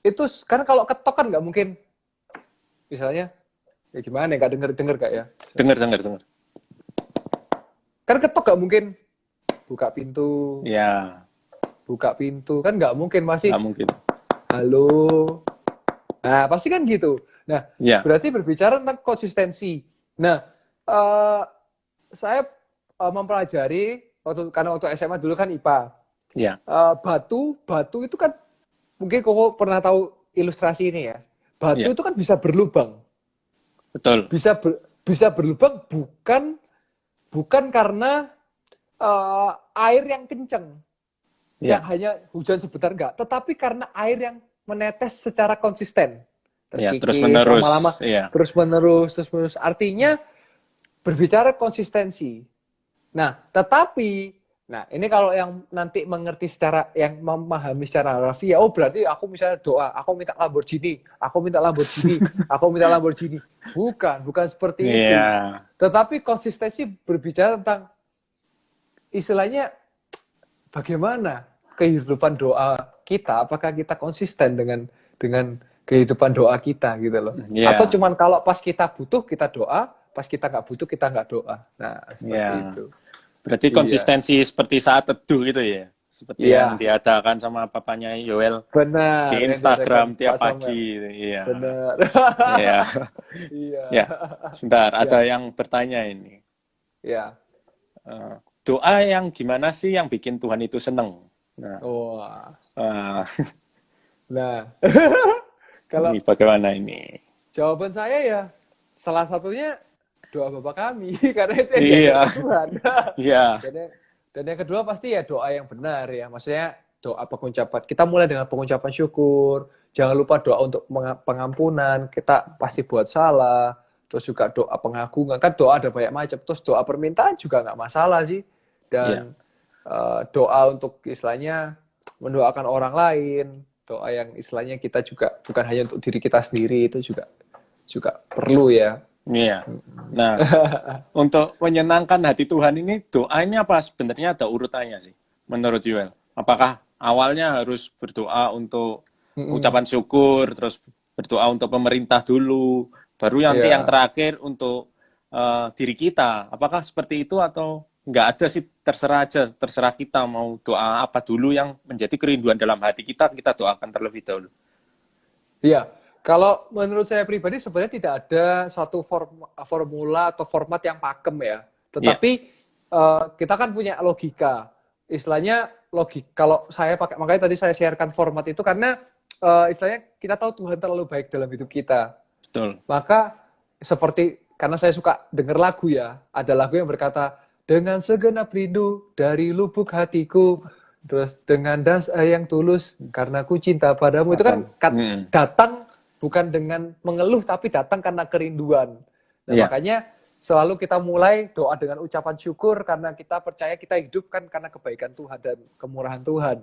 itu kan kalau ketok kan nggak mungkin, misalnya, ya gimana? Nggak denger kak ya? Dengar. Kan ketok nggak mungkin buka pintu, Ya, kan nggak mungkin, masih nggak mungkin. halo. Nah, pasti kan gitu. Nah, Ya, berarti berbicara tentang konsistensi. Nah, saya mempelajari karena waktu SMA dulu kan IPA. ya, Batu itu kan mungkin kau pernah tahu ilustrasi ini ya. Batu Iya. itu kan bisa berlubang. betul. Bisa berlubang bukan karena air yang kencang. Ya. Yang hanya hujan sebentar enggak, tetapi karena air yang menetes secara konsisten. Ya, Terkikis, terus-menerus. lama-lama, Iya. terus menerus. Artinya berbicara konsistensi. Nah, tetapi, ini kalau yang nanti mengerti yang memahami secara harfiah, oh berarti aku misalnya doa, aku minta Lamborghini. Bukan seperti itu. Iya. Tetapi konsistensi berbicara tentang istilahnya bagaimana kehidupan doa kita, apakah kita konsisten dengan kehidupan doa kita gitu loh. Yeah. Atau cuman kalau pas kita butuh kita doa, pas kita nggak butuh kita nggak doa. Nah, seperti Yeah. itu. Berarti konsistensi seperti saat teduh gitu ya. seperti Iya, yang diadakan sama papanya Yoel benar. di Yang diadakan Instagram tiap Pak Samuel. pagi. Iya, Benar. iya, Iya. ya. Sebentar, ada Ya, yang bertanya ini. ya. Eh, Doa yang gimana sih yang bikin Tuhan itu seneng? Nah, Wah. eh, Nah, kalau ini bagaimana ini? jawaban saya ya salah satunya doa Bapa kami karena itu yang Iya, diajarkan Tuhan. iya, Dan yang, dan yang kedua pasti ya doa yang benar ya. Maksudnya doa pengucapan. Kita mulai dengan pengucapan syukur. Jangan lupa doa untuk pengampunan. Kita pasti buat salah. Terus juga doa pengagungan. Kan doa ada banyak macam. Terus doa permintaan juga nggak masalah sih. iya, Dan doa untuk istilahnya mendoakan orang lain. Doa yang istilahnya kita juga bukan hanya untuk diri kita sendiri. Itu juga perlu ya. iya. Nah, untuk menyenangkan hati Tuhan ini, doa ini apa sebenarnya ada urutannya sih, menurut Yuel? Apakah awalnya harus berdoa untuk Mm-mm. ucapan syukur, terus berdoa untuk pemerintah dulu, baru nanti yang Ya. terakhir untuk diri kita? Apakah seperti itu atau nggak ada sih, terserah aja, terserah kita mau doa apa dulu yang menjadi kerinduan dalam hati kita, kita doakan terlebih dahulu. Iya, kalau menurut saya pribadi sebenarnya tidak ada satu formula atau format yang pakem ya. Iya, Tetapi kita kan punya logika. Istilahnya logika. Kalau saya pakai, makanya tadi saya sharekan format itu karena istilahnya kita tahu Tuhan terlalu baik dalam hidup kita. betul. Maka seperti karena saya suka dengar lagu ya, ada lagu yang berkata dengan segenap rindu dari lubuk hatiku, terus dengan dasar yang tulus karena ku cinta padamu. Itu kan Hmm. datang bukan dengan mengeluh tapi datang karena kerinduan. Nah, Iya, makanya selalu kita mulai doa dengan ucapan syukur karena kita percaya kita hidup kan karena kebaikan Tuhan dan kemurahan Tuhan.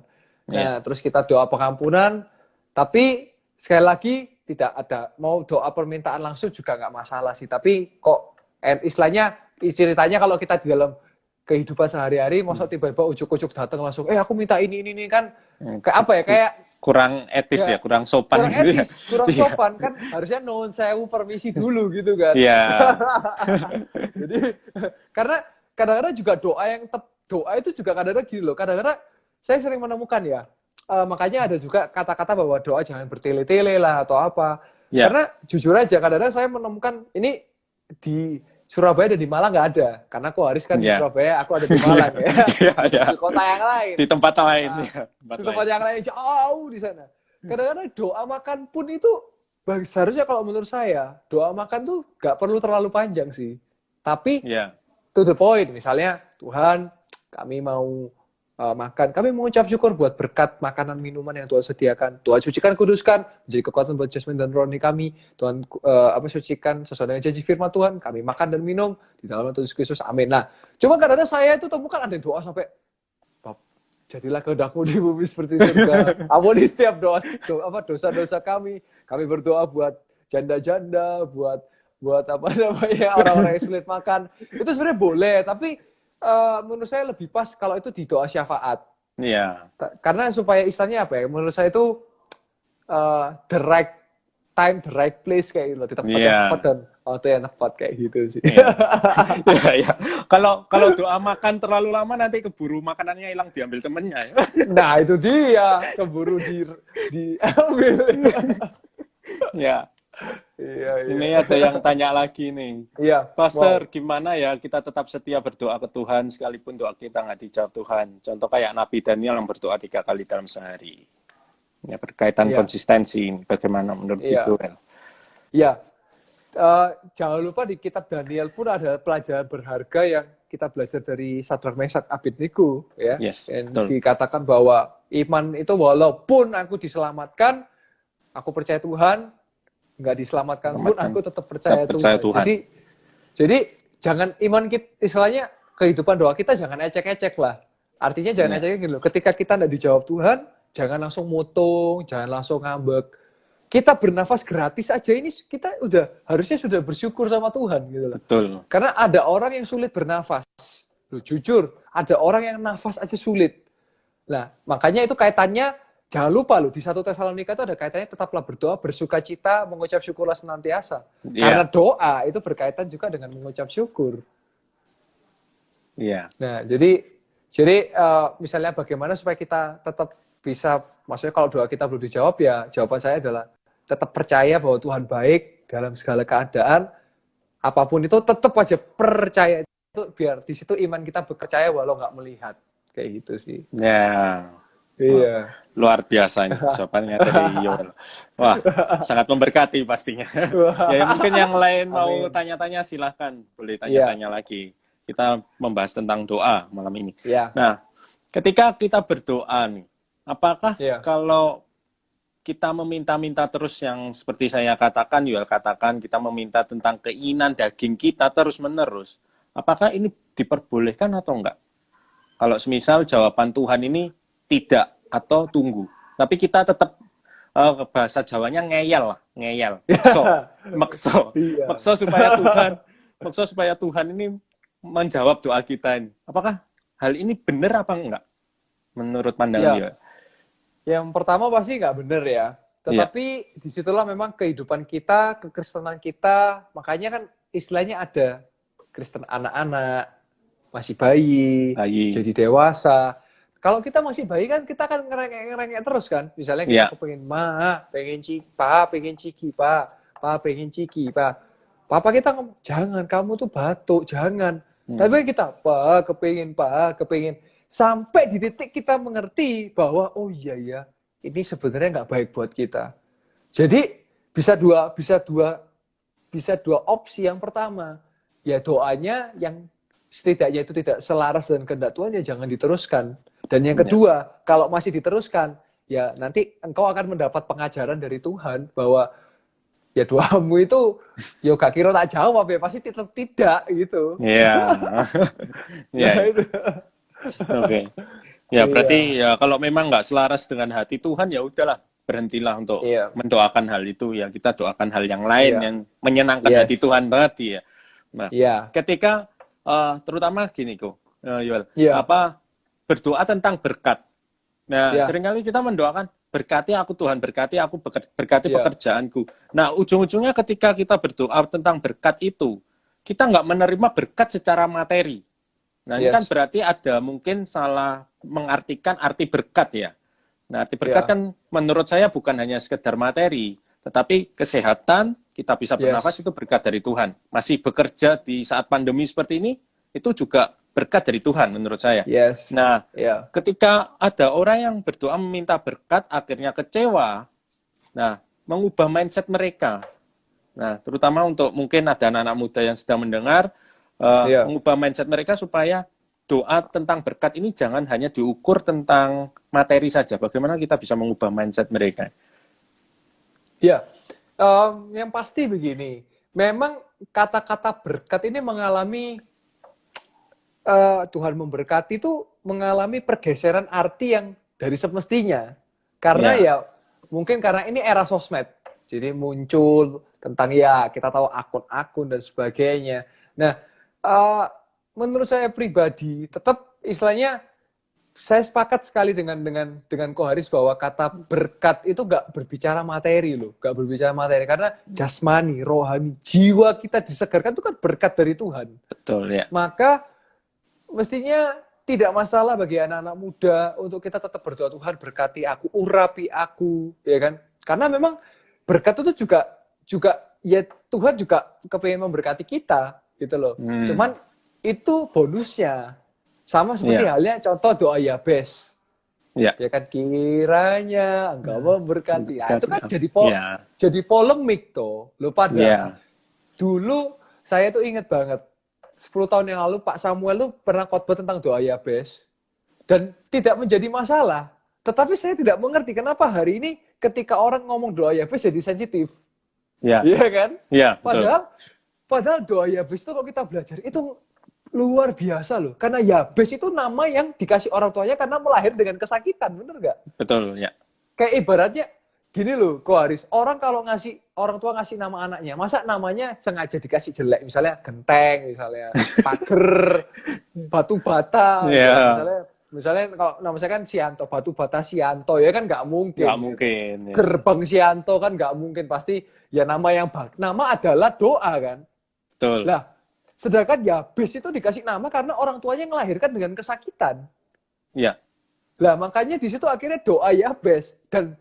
iya, Nah, terus kita doa pengampunan, tapi sekali lagi tidak ada mau doa permintaan langsung juga nggak masalah sih. Tapi kok istilahnya ceritanya kalau kita di dalam kehidupan sehari-hari, masa tiba-tiba ujuk-ujuk datang langsung, aku minta ini kan kayak apa ya? Kayak kurang etis ya, kurang sopan kurang gitu ya. etis, kurang Iya, sopan kan harusnya nuwun sewu permisi dulu gitu kan. iya, Jadi karena kadang-kadang juga doa itu juga kadang-kadang gini loh. Kadang-kadang saya sering menemukan ya. Makanya ada juga kata-kata bahwa doa jangan bertele-tele lah atau apa. iya, Karena jujur aja kadang-kadang saya menemukan ini di Surabaya dan di Malang nggak ada. Karena aku Haris kan di iya, Surabaya, aku ada di Malang ya. iya, iya. Di kota yang lain. Di tempat lain, Nah, ya, tempat di lain. tempat yang lain jauh di sana. Kadang-kadang doa makan pun itu seharusnya kalau menurut saya doa makan tuh nggak perlu terlalu panjang sih. Tapi Iya, to the point, misalnya Tuhan kami mau makan, kami mengucap syukur buat berkat makanan minuman yang Tuhan sediakan. Tuhan sucikan, kuduskan, menjadi kekuatan buat jasmani dan rohani kami. Tuhan sucikan sesuai dengan janji firman Tuhan, kami makan dan minum di dalam Tuhan Yesus Kristus. Amin. Nah, cuma kadang-kadang saya itu temukan ada doa sampai jadilah kehendakmu di bumi seperti surga. Ampuni setiap dosa-dosa kami. Kami berdoa buat janda-janda, buat apa namanya orang-orang yang sulit makan. Itu sebenarnya boleh, tapi menurut saya lebih pas kalau itu di doa syafaat. iya, Karena supaya istilahnya apa ya? Menurut saya itu the right time, the right place kayak gitu, di tempat yang iya, tepat dan waktu yang tepat kayak gitu sih. iya, iya, iya. Kalau doa makan terlalu lama nanti keburu makanannya hilang diambil temennya ya. Nah itu dia keburu diambil. Ya, Iya, iya. ini ada yang tanya lagi nih. Iya, Pastor, wow. gimana ya kita tetap setia berdoa ke Tuhan sekalipun doa kita nggak dijawab Tuhan? Contoh kayak Nabi Daniel yang berdoa 3 kali dalam sehari. Ya, berkaitan Iya, konsistensi ini, bagaimana menurut iya, itu, El? iya. Jangan lupa di kitab Daniel pun ada pelajaran berharga yang kita belajar dari Sadrak Mesak Abednego ya. Yes, Dan betul. dikatakan bahwa iman itu walaupun aku diselamatkan, aku percaya Tuhan, nggak diselamatkan pun Selamatkan. aku tetap percaya Tetap percaya Tuhan. Tuhan. Jadi jangan iman kita, istilahnya kehidupan doa kita jangan ecek-ecek lah. Artinya jangan Iya, ecek gitu loh. Ketika kita nggak dijawab Tuhan, jangan langsung mutung, jangan langsung ngambek. Kita bernafas gratis aja ini kita harusnya sudah bersyukur sama Tuhan gitu loh. betul. Karena ada orang yang sulit bernafas. Loh, jujur, ada orang yang nafas aja sulit. Nah, makanya itu kaitannya jangan lupa loh di 1 Tesalonika itu ada kaitannya tetaplah berdoa, bersukacita, mengucap syukurlah senantiasa. Karena Iya, doa itu berkaitan juga dengan mengucap syukur. iya, Nah, jadi Jadi misalnya bagaimana supaya kita tetap bisa, maksudnya kalau doa kita belum dijawab ya jawaban saya adalah tetap percaya bahwa Tuhan baik dalam segala keadaan, apapun itu tetap aja percaya itu, biar di situ iman kita percaya walau nggak melihat, kayak gitu sih. Ya, Iya. luar biasa ini jawabannya dari Yoel. Wah, sangat memberkati pastinya. Ya, mungkin yang lain mau Amin. tanya-tanya silahkan, boleh Iya, tanya-tanya lagi. Kita membahas tentang doa malam ini. iya, Nah, ketika kita berdoa nih, apakah iya. kalau kita meminta-minta terus yang seperti saya katakan, Yoel katakan, kita meminta tentang keinginan daging kita terus-menerus, apakah ini diperbolehkan atau enggak? Kalau semisal jawaban Tuhan ini tidak atau tunggu, tapi kita tetap bahasa Jawanya ngeyel lah, ngeyel, makso, Iya. makso supaya Tuhan ini menjawab doa kita ini. Apakah hal ini benar apa enggak? Menurut pandangan Ya, dia. yang pertama pasti nggak bener ya. Iya, Tetapi disitulah memang kehidupan kita, kekristenan kita, makanya kan istilahnya ada Kristen anak-anak, masih bayi, bayi. jadi dewasa. Kalau kita masih bayi kan kita kan ngerengek-ngerengek terus kan. Misalnya kita Iya. kepengen ma, pengen pa, pengen ciki, pa, pengen ciki, pa. Papa kita jangan, kamu tuh batuk, jangan. Tapi kita, pa, kepengin. Sampai di titik kita mengerti bahwa, oh iya ya, ini sebenarnya nggak baik buat kita. Jadi bisa dua opsi. Yang pertama, ya doanya yang setidaknya itu tidak selaras dengan kehendak Tuhan, ya jangan diteruskan. Dan yang kedua, kalau masih diteruskan, ya nanti engkau akan mendapat pengajaran dari Tuhan bahwa ya doamu itu ya gak kira tak jawab ya, pasti tetap tidak gitu. Iya. Iya. Nah, itu. Oke. Ya, berarti Iya. ya kalau memang nggak selaras dengan hati Tuhan, ya udahlah, berhentilah untuk Iya. mendoakan hal itu. Ya, kita doakan hal yang lain Iya. yang menyenangkan Yes. hati Tuhan tadi ya. Nah, Iya. ketika terutama gini kok, Yoel, Iya. berdoa tentang berkat. Nah, Iya. seringkali kita mendoakan berkati aku Tuhan, berkati aku, berkati Iya. pekerjaanku. Nah, ujung-ujungnya ketika kita berdoa tentang berkat itu, kita nggak menerima berkat secara materi. Nah, ini kan Yes. berarti ada mungkin salah mengartikan arti berkat ya. Nah, arti berkat Iya. kan menurut saya bukan hanya sekedar materi, tetapi kesehatan, kita bisa bernafas Yes. itu berkat dari Tuhan. Masih bekerja di saat pandemi seperti ini, itu juga berkat dari Tuhan menurut saya. Yes. Nah, Iya. ketika ada orang yang berdoa meminta berkat, akhirnya kecewa, nah, mengubah mindset mereka. Nah, terutama untuk mungkin ada anak-anak muda yang sedang mendengar, Iya. mengubah mindset mereka supaya doa tentang berkat ini jangan hanya diukur tentang materi saja. Bagaimana kita bisa mengubah mindset mereka? Ya, yang pasti begini, memang kata-kata berkat ini mengalami Tuhan memberkati itu mengalami pergeseran arti yang dari semestinya. Karena ya mungkin karena ini era sosmed, jadi muncul tentang ya kita tahu akun-akun dan sebagainya. Nah, menurut saya pribadi tetap istilahnya saya sepakat sekali dengan Ko Haris bahwa kata berkat itu nggak berbicara materi loh, nggak berbicara materi karena jasmani, rohani, jiwa kita disegarkan itu kan berkat dari Tuhan. Betul ya. Maka mestinya tidak masalah bagi anak-anak muda untuk kita tetap berdoa, Tuhan berkati aku, urapi aku, ya kan? Karena memang berkat itu juga ya Tuhan juga kepengen memberkati kita gitu loh. Cuman itu bonusnya. Sama seperti halnya contoh doa Yabes. Ya kan, kiranya engkau memberkati. Nah, itu kan jadi polemik toh. Loh padahal dulu saya tuh inget banget 10 tahun yang lalu Pak Samuel tuh pernah khotbah tentang doa Yabes dan tidak menjadi masalah. Tetapi saya tidak mengerti kenapa hari ini ketika orang ngomong doa Yabes jadi sensitif. Iya kan? Iya, Padahal doa Yabes itu kalau kita belajar itu luar biasa loh. Karena Yabes itu nama yang dikasih orang tuanya karena melahir dengan kesakitan, bener nggak? Betul, ya. Kayak ibaratnya gini loh, Ko Haris. Orang kalau orang tua ngasih nama anaknya, masa namanya sengaja dikasih jelek? Misalnya Genteng, misalnya Pager, Batu Bata. Misalnya kalau nama saya kan Sianto, Batu Bata Sianto, ya kan nggak mungkin. Nggak mungkin. Ya. Gerbang Sianto kan nggak mungkin. Pasti ya nama yang nama adalah doa kan. Betul. Lah, sedangkan Yabes itu dikasih nama karena orang tuanya melahirkan dengan kesakitan. Iya. Lah makanya di situ akhirnya doa Yabes dan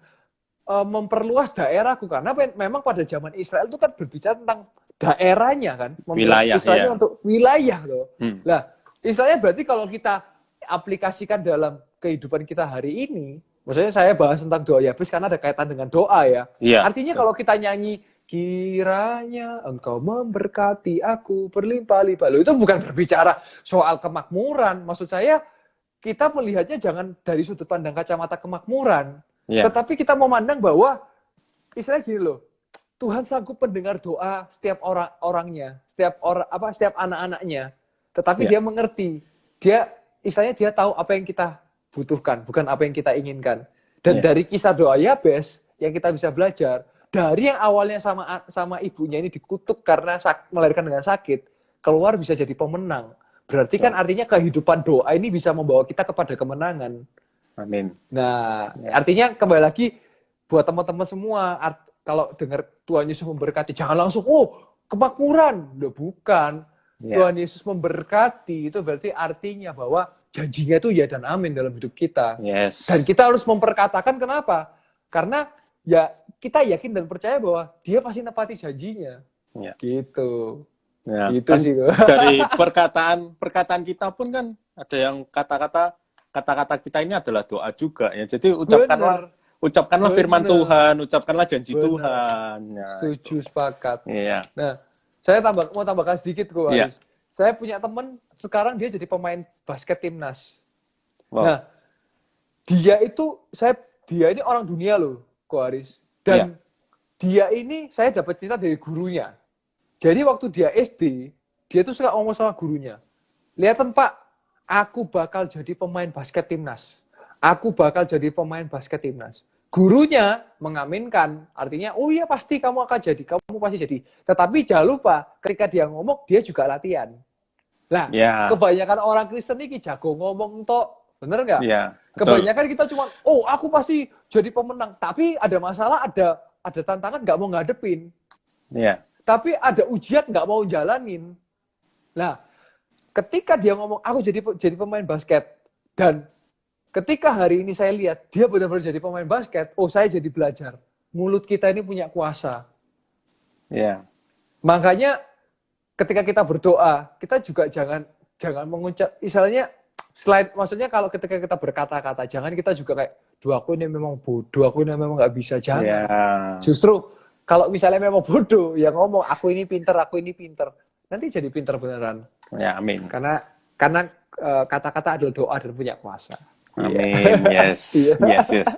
memperluas daerahku karena memang pada zaman Israel itu kan berbicara tentang daerahnya kan, Wilayah, istilahnya ya. untuk wilayah loh. Hmm. Lah, istilahnya berarti kalau kita aplikasikan dalam kehidupan kita hari ini, maksudnya saya bahas tentang doa Yabes karena ada kaitan dengan doa ya. Iya. Artinya kalau kita nyanyi kiranya engkau memberkati aku berlimpah-limpah, loh, itu bukan berbicara soal kemakmuran. Maksud saya kita melihatnya jangan dari sudut pandang kacamata kemakmuran, tetapi kita memandang bahwa istilahnya gini loh, Tuhan sanggup mendengar doa setiap orangnya, setiap anak-anaknya. Tetapi dia mengerti, istilahnya dia tahu apa yang kita butuhkan, bukan apa yang kita inginkan. Dan dari kisah doa Yabes yang kita bisa belajar, dari yang awalnya sama ibunya ini dikutuk karena melahirkan dengan sakit, keluar bisa jadi pemenang. Berarti kan artinya kehidupan doa ini bisa membawa kita kepada kemenangan. Amin. Nah, artinya kembali lagi buat teman-teman semua, kalau dengar Tuhan Yesus memberkati, jangan langsung, kemakmuran. Loh, bukan. Tuhan Yesus memberkati, itu berarti artinya bahwa janjinya itu ya dan amin dalam hidup kita. Yes. Dan kita harus memperkatakan kenapa? Karena ya kita yakin dan percaya bahwa dia pasti nepati janjinya. Ya. Gitu. Ya, gitu kan sih. Dari perkataan kita pun kan ada yang kata-kata kita ini adalah doa juga ya. Jadi ucapkanlah firman Tuhan, ucapkanlah janji Tuhan. Ya, setuju, sepakat. Iya. Nah, saya mau tambahkan sedikit kok, Iya. Aris. Saya punya teman sekarang dia jadi pemain basket timnas. Wow. Nah, dia ini orang dunia loh, kok Aris. Dan dia ini saya dapat cerita dari gurunya. Jadi waktu dia SD, dia tuh suka ngomong sama gurunya. Lihatin Pak, aku bakal jadi pemain basket timnas. Aku bakal jadi pemain basket timnas. Gurunya mengaminkan, artinya, oh iya pasti kamu akan jadi, kamu pasti jadi. Tetapi jangan lupa, ketika dia ngomong, dia juga latihan. Lah, kebanyakan orang Kristen ini jago ngomong tok, bener nggak? Yeah, kebanyakan kita cuma, aku pasti jadi pemenang. Tapi ada masalah, ada tantangan nggak mau ngadepin. Iya. Tapi ada ujian nggak mau jalanin. Nah, ketika dia ngomong, aku jadi pemain basket, dan ketika hari ini saya lihat, dia benar-benar jadi pemain basket, saya jadi belajar. Mulut kita ini punya kuasa. Iya. Makanya, ketika kita berdoa, kita juga jangan mengucap, misalnya, maksudnya kalau ketika kita berkata-kata, jangan kita juga kayak, aku ini memang bodoh, aku ini memang nggak bisa, jangan. Yeah. Justru, kalau misalnya memang bodoh, ya ngomong, aku ini pinter, nanti jadi pinter beneran. Ya, amin. Karena kata-kata adalah doa dan punya kuasa. Amin, yes,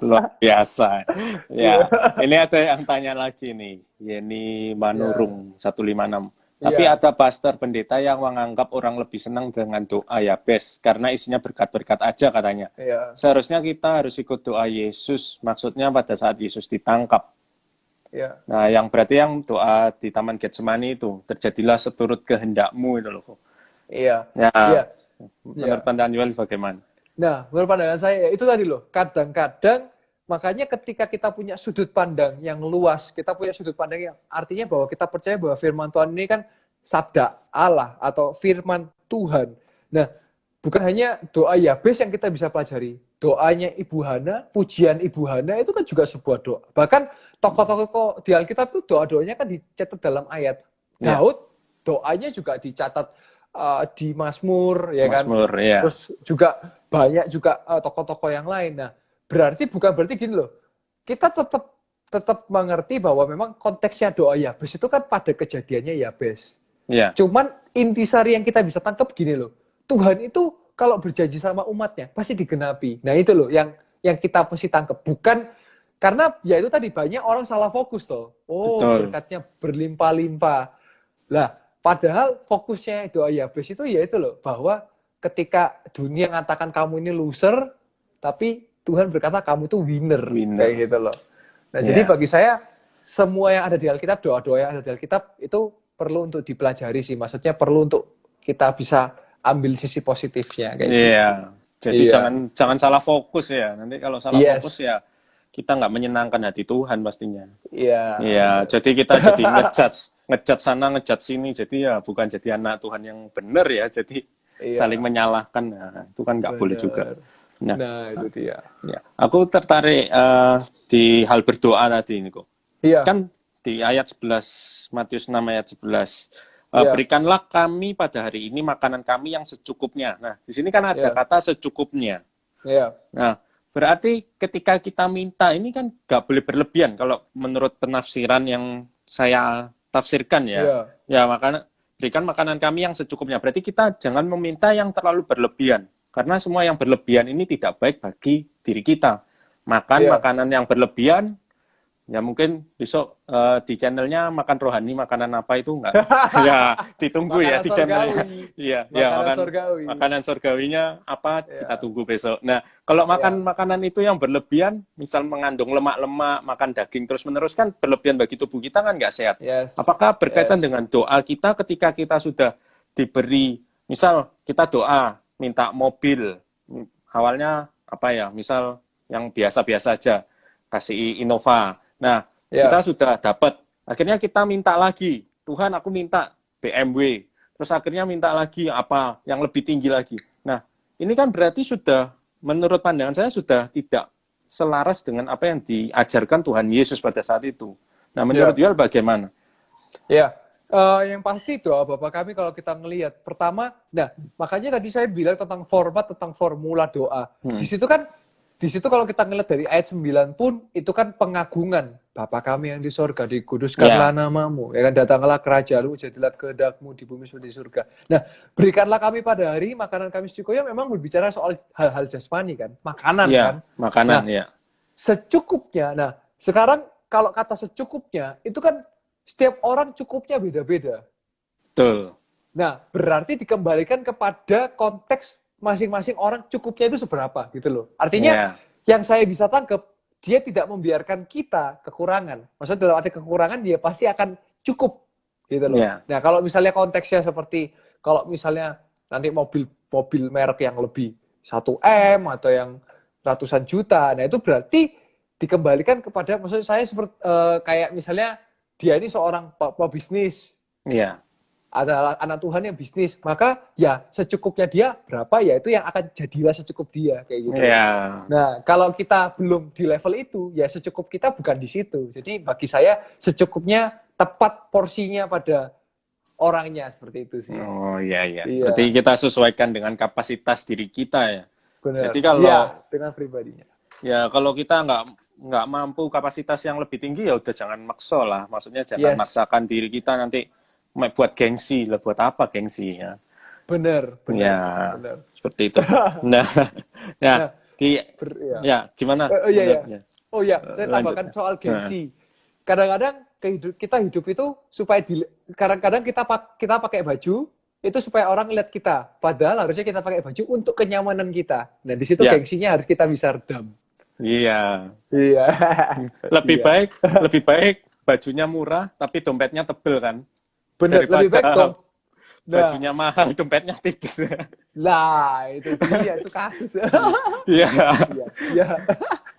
luar biasa. Ya, ini ada yang tanya lagi nih, Yeni Manurung 156. Tapi ada pastor pendeta yang menganggap orang lebih senang dengan doa Yabes karena isinya berkat-berkat aja katanya. Seharusnya kita harus ikut doa Yesus, maksudnya pada saat Yesus ditangkap. Nah, yang berarti yang doa di Taman Getsemani itu, terjadilah seturut kehendakmu itu loh. Menurut pandangan Yuel bagaimana? Nah, menurut pandangan saya, itu tadi loh, kadang-kadang, makanya ketika kita punya sudut pandang yang luas, kita punya sudut pandang yang artinya bahwa kita percaya bahwa firman Tuhan ini kan sabda Allah atau firman Tuhan. Nah, bukan hanya doa Yabes yang kita bisa pelajari, doanya Ibu Hana, pujian Ibu Hana itu kan juga sebuah doa. Bahkan tokoh-tokoh di Alkitab itu doa-doanya kan dicatat dalam ayat. Daud, doanya juga dicatat di Mazmur, ya kan? Mazmur, ya. Terus juga banyak juga tokoh-tokoh yang lain. Nah, bukan berarti gini loh. Kita tetap mengerti bahwa memang konteksnya doa Yabes itu kan pada kejadiannya Yabes. Cuman intisari yang kita bisa tangkap gini loh. Tuhan itu kalau berjanji sama umatnya pasti digenapi. Nah, itu loh yang kita mesti tangkap. Bukan karena ya itu tadi banyak orang salah fokus toh. Betul. Berkatnya berlimpah-limpah. Lah, padahal fokusnya doa Yabes itu ya itu loh, bahwa ketika dunia mengatakan kamu ini loser, tapi Tuhan berkata kamu tuh winner. Kayak gitu loh. Nah, jadi bagi saya semua yang ada di Alkitab, doa-doa yang ada di Alkitab itu perlu untuk dipelajari sih. Maksudnya perlu untuk kita bisa ambil sisi positifnya kayak gitu. Jadi jangan salah fokus ya. Nanti kalau salah fokus ya kita nggak menyenangkan hati Tuhan pastinya. Iya. Jadi kita jadi ngejudge sana, ngejudge sini. Jadi ya bukan jadi anak Tuhan yang benar ya. Jadi saling menyalahkan. Nah, itu kan nggak boleh juga. Nah, Nah, itu dia. ya, aku tertarik di hal berdoa tadi ini kok. Iya, Kan di ayat 11, Matius 6 ayat 11, iya, berikanlah kami pada hari ini makanan kami yang secukupnya. Nah, di sini kan ada iya, kata secukupnya. iya, Nah, berarti ketika kita minta ini kan nggak boleh berlebihan kalau menurut penafsiran yang saya tafsirkan ya. iya. Ya, makanya berikan makanan kami yang secukupnya. Berarti kita jangan meminta yang terlalu berlebihan. Karena semua yang berlebihan ini tidak baik bagi diri kita. Makan Iya. makanan yang berlebihan, ya mungkin besok di channelnya makan rohani, makanan apa itu enggak? Ya, ditunggu ya Makanan di channelnya. surgawi. Iya, ya Makanan surgawi. makanan surgawinya apa kita Iya, tunggu besok. Nah, kalau makan iya. makanan itu yang berlebihan, misal mengandung lemak-lemak, makan daging terus-menerus kan berlebihan bagi tubuh kita kan nggak sehat. Yes. Apakah berkaitan Yes. dengan doa kita ketika kita sudah diberi, misal kita doa minta mobil, awalnya apa ya, misal yang biasa-biasa aja, kasih Innova. Nah, kita Ya. sudah dapat. Akhirnya kita minta lagi. Tuhan, aku minta BMW. Terus akhirnya minta lagi apa yang lebih tinggi lagi. Nah, ini kan berarti sudah, menurut pandangan saya, sudah tidak selaras dengan apa yang diajarkan Tuhan Yesus pada saat itu. Nah, menurut Ya. Yuel bagaimana? Ya. Yang pasti doa Bapak kami kalau kita ngelihat pertama, nah makanya tadi saya bilang tentang format, tentang formula doa. Di situ kalau kita ngelihat dari ayat 9 pun itu kan pengagungan. Bapa kami yang di sorga, dikuduskanlah Ya, namamu. Ya kan, datanglah kerajaanmu, jadilah kehendakmu di bumi seperti di surga. Nah, berikanlah kami pada hari makanan kami secukupnya, memang berbicara soal hal-hal jasmani kan, makanan kan. ya, makanan, Nah, ya. secukupnya. Nah, sekarang kalau kata secukupnya, itu kan setiap orang cukupnya beda-beda. Betul. Nah, berarti dikembalikan kepada konteks masing-masing orang cukupnya itu seberapa gitu loh. Artinya Ya, yang saya bisa tangkap, dia tidak membiarkan kita kekurangan. Maksudnya dalam arti kekurangan dia pasti akan cukup gitu loh. ya, Nah, kalau misalnya konteksnya seperti kalau misalnya nanti mobil merek yang lebih 1 M atau yang ratusan juta, nah itu berarti dikembalikan kepada, maksud saya seperti kayak misalnya dia ini seorang pebisnis, ya, adalah anak Tuhan yang bisnis, maka ya secukupnya dia berapa ya itu yang akan jadilah secukup dia kayak gitu. ya. Nah, kalau kita belum di level itu, ya secukup kita bukan di situ. Jadi bagi saya secukupnya tepat porsinya pada orangnya seperti itu sih. Oh, iya, iya. Iya, Berarti kita sesuaikan dengan kapasitas diri kita ya. benar. Jadi kalau Iya, dengan pribadinya. ya kalau kita nggak mampu kapasitas yang lebih tinggi ya udah jangan maksa lah. Maksudnya jangan Yes, maksakan diri kita nanti buat gengsi lah, buat apa gengsi ya. benar, benar, Ya, benar. seperti itu. Nah, ya Nah, di ya. ya gimana Oh iya ya. menurutnya? Oh iya, saya Lanjut. tambahkan soal Nah, gengsi. Kadang-kadang kita hidup itu supaya kadang-kadang kita pakai baju itu supaya orang lihat kita. Padahal harusnya kita pakai baju untuk kenyamanan kita. Nah, di situ ya, gengsinya harus kita bisa redam. iya. Iya. Lebih Iya. baik bajunya murah tapi dompetnya tebel kan Bener, lebih baik daripada dong. Nah, bajunya mahal dompetnya tipis. lah itu dia itu kasus. Iya. Iya, iya.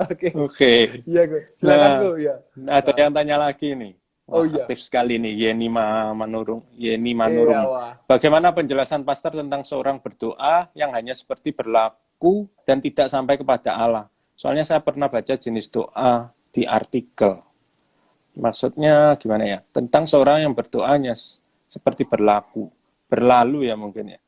Oke. Oke. Iya, Go. Silakan, Nah, Go, ya. ada yang tanya lagi nih. Oh Wah, iya. aktif sekali nih Yeni Iya, Manurung. wah. Bagaimana penjelasan pastor tentang seorang berdoa yang hanya seperti berlaku dan tidak sampai kepada Allah? Soalnya saya pernah baca jenis doa di artikel. Maksudnya gimana ya? Tentang seorang yang berdoanya seperti berlalu ya mungkin ya.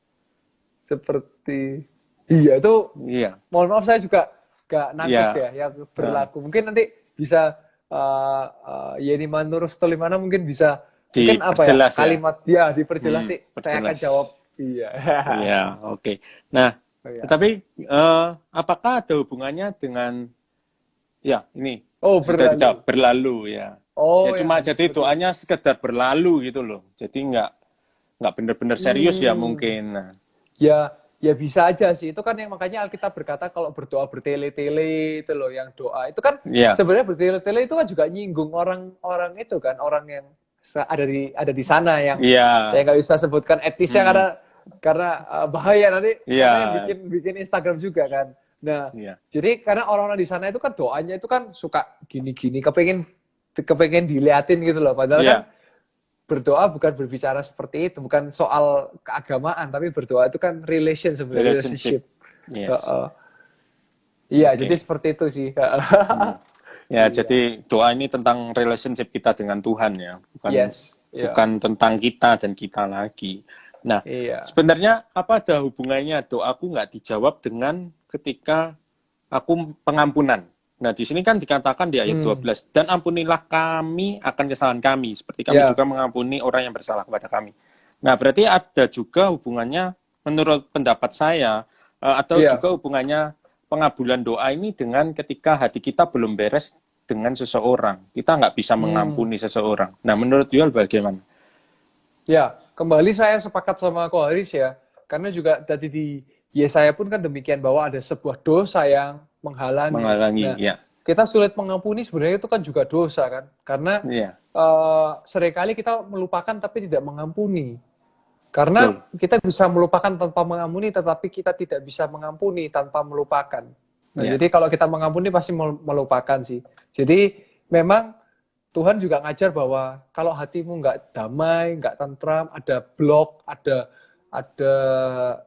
Seperti iya itu, Iya, mohon maaf saya juga gak nangkep iya. ya yang berlaku. Mungkin nanti bisa Yeni Manurung Stolimana mungkin bisa mungkin apa ya Diperjelas ya. kalimat ya diperjelas nanti saya akan Perjelas. jawab. Iya. Iya, oke. Nah, Oh, iya. tetapi apakah ada hubungannya dengan ya ini Oh, sudah berlalu. dijawab berlalu ya. Oh, Ya cuma ya, jadi betul. doanya sekedar berlalu gitu loh. Jadi nggak benar-benar serius ya Hmm. mungkin. Nah, Ya, ya bisa aja sih. Itu kan yang makanya Alkitab berkata kalau berdoa bertele-tele itu loh yang doa. Itu kan ya, sebenarnya bertele-tele itu kan juga nyinggung orang-orang itu kan, orang yang ada di sana yang iya, saya nggak bisa sebutkan etnisnya Hmm. karena bahaya nanti Iya. karena yang bikin Instagram juga kan. Nah, iya, jadi karena orang-orang di sana itu kan doanya itu kan suka gini-gini, kepengen diliatin gitu loh. Padahal Iya. kan berdoa bukan berbicara seperti itu, bukan soal keagamaan, tapi berdoa itu kan relation sebenarnya, Relationship. Yes. Heeh. Iya, Oke. jadi seperti itu sih. Hmm. Ya, Iya. jadi doa ini tentang relationship kita dengan Tuhan ya, bukan Yes. Iya. bukan tentang kita dan kita lagi. Nah, Iya. sebenarnya apa ada hubungannya doaku nggak dijawab dengan ketika aku pengampunan? Nah, di sini kan dikatakan di ayat Hmm. 12, dan ampunilah kami akan kesalahan kami, seperti kami Ya. juga mengampuni orang yang bersalah kepada kami. Nah, berarti ada juga hubungannya, menurut pendapat saya, atau Iya. juga hubungannya pengabulan doa ini dengan ketika hati kita belum beres dengan seseorang. Kita nggak bisa Hmm. mengampuni seseorang. Nah, menurut Yuel bagaimana? Ya, kembali saya sepakat sama Ko Haris ya. Karena juga tadi di Yesaya pun kan demikian bahwa ada sebuah dosa yang menghalangi. Menghalangi, Nah, ya. kita sulit mengampuni sebenarnya itu kan juga dosa kan. Karena Iya, seringkali kita melupakan tapi tidak mengampuni. betul. Karena kita bisa melupakan tanpa mengampuni, tetapi kita tidak bisa mengampuni tanpa melupakan. Nah, Iya, jadi kalau kita mengampuni pasti melupakan sih. Jadi memang Tuhan juga ngajar bahwa kalau hatimu nggak damai, nggak tentram, ada blok, ada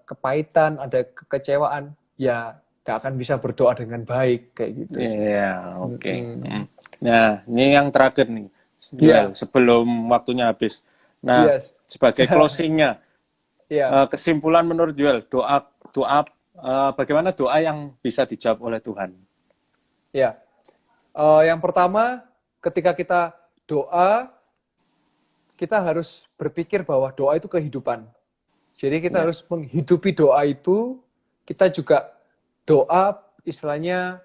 kepahitan, ada kekecewaan, ya nggak akan bisa berdoa dengan baik kayak gitu sih. iya, oke. Mm-mm. Nah, ini yang terakhir nih, Yuel, Iya, sebelum waktunya habis. Nah, yes, sebagai closingnya, iya, kesimpulan menurut Yuel, doa, doa, bagaimana doa yang bisa dijawab oleh Tuhan? iya. Yang pertama, ketika kita doa, kita harus berpikir bahwa doa itu kehidupan. Jadi kita Ya, harus menghidupi doa itu. Kita juga doa, istilahnya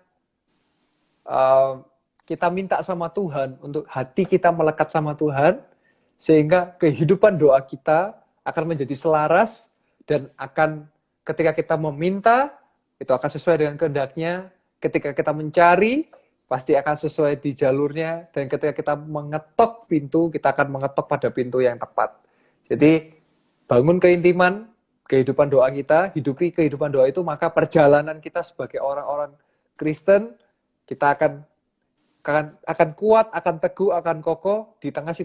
kita minta sama Tuhan untuk hati kita melekat sama Tuhan, sehingga kehidupan doa kita akan menjadi selaras dan akan ketika kita meminta itu akan sesuai dengan kehendaknya. Ketika kita mencari pasti akan sesuai di jalurnya, dan ketika kita mengetok pintu kita akan mengetok pada pintu yang tepat. Jadi bangun keintiman kehidupan doa kita, hidupi kehidupan doa itu, maka perjalanan kita sebagai orang-orang Kristen kita akan kuat, akan teguh, akan kokoh di tengah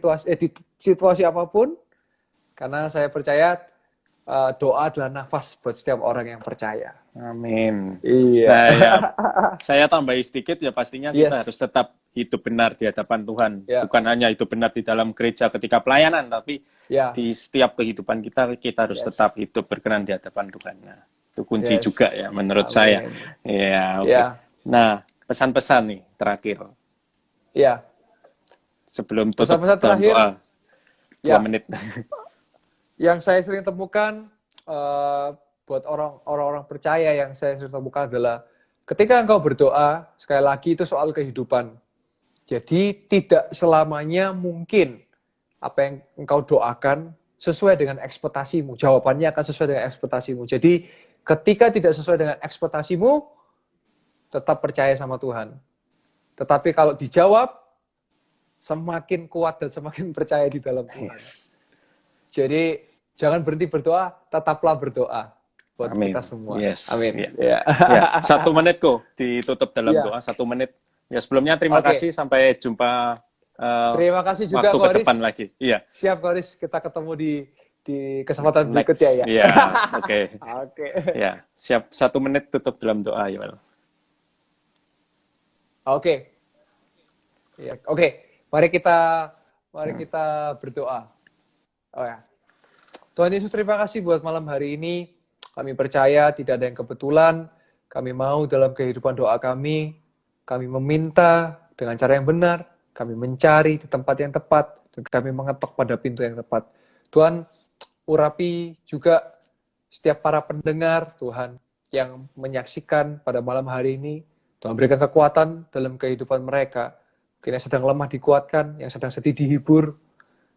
situasi apapun, karena saya percaya doa adalah nafas buat setiap orang yang percaya. amin. Iya. Nah, ya, saya tambahin sedikit ya, pastinya kita Yes. harus tetap hidup benar di hadapan Tuhan. Ya. Bukan hanya hidup benar di dalam gereja ketika pelayanan, tapi Ya. di setiap kehidupan kita harus Yes. tetap hidup berkenan di hadapan Tuhan. Nah, itu kunci Yes. juga ya menurut saya. Amin. Ya, oke. Ya. Nah, pesan-pesan nih terakhir Ya. sebelum tutup Pesan-pesan dalam terakhir. doa 2 Ya. menit. Yang saya sering temukan buat orang-orang percaya yang saya sering temukan adalah ketika engkau berdoa, sekali lagi itu soal kehidupan. Jadi tidak selamanya mungkin apa yang engkau doakan sesuai dengan ekspektasimu. Jawabannya akan sesuai dengan ekspektasimu. Jadi ketika tidak sesuai dengan ekspektasimu, tetap percaya sama Tuhan. Tetapi kalau dijawab, semakin kuat dan semakin percaya di dalam Tuhan. Yes. Jadi jangan berhenti berdoa, tetaplah berdoa buat Amin. kita semua. Yes. Amin. Ya. Ya, 1 menit kok ditutup dalam Ya. doa 1 menit. Ya, sebelumnya terima Oke. kasih, sampai jumpa Terima kasih juga waktu ke Koris. depan lagi. Iya. Siap Koris, kita ketemu di kesempatan Next. berikutnya ya. Iya, oke. Oke. Ya, siap, 1 menit tutup dalam doa, Yoel. Oke. Ya, oke. Mari kita berdoa. Oh ya. Tuhan Yesus, terima kasih buat malam hari ini. Kami percaya tidak ada yang kebetulan. Kami mau dalam kehidupan doa kami meminta dengan cara yang benar, kami mencari di tempat yang tepat, dan kami mengetok pada pintu yang tepat. Tuhan, urapi juga setiap para pendengar, Tuhan, yang menyaksikan pada malam hari ini. Tuhan, berikan kekuatan dalam kehidupan mereka. Mungkin yang sedang lemah dikuatkan, yang sedang sedih dihibur.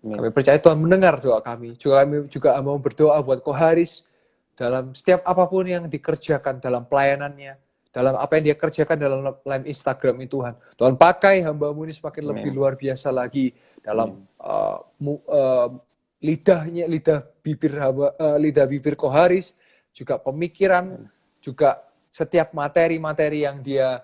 Kami percaya Tuhan mendengar doa kami. Kami juga mau berdoa buat Koharis dalam setiap apapun yang dikerjakan dalam pelayanannya, dalam apa yang dia kerjakan dalam live Instagram ini, Tuhan. Tuhan, pakai hamba-Mu ini semakin lebih luar biasa lagi dalam lidah bibir Koharis, juga pemikiran, juga setiap materi-materi yang dia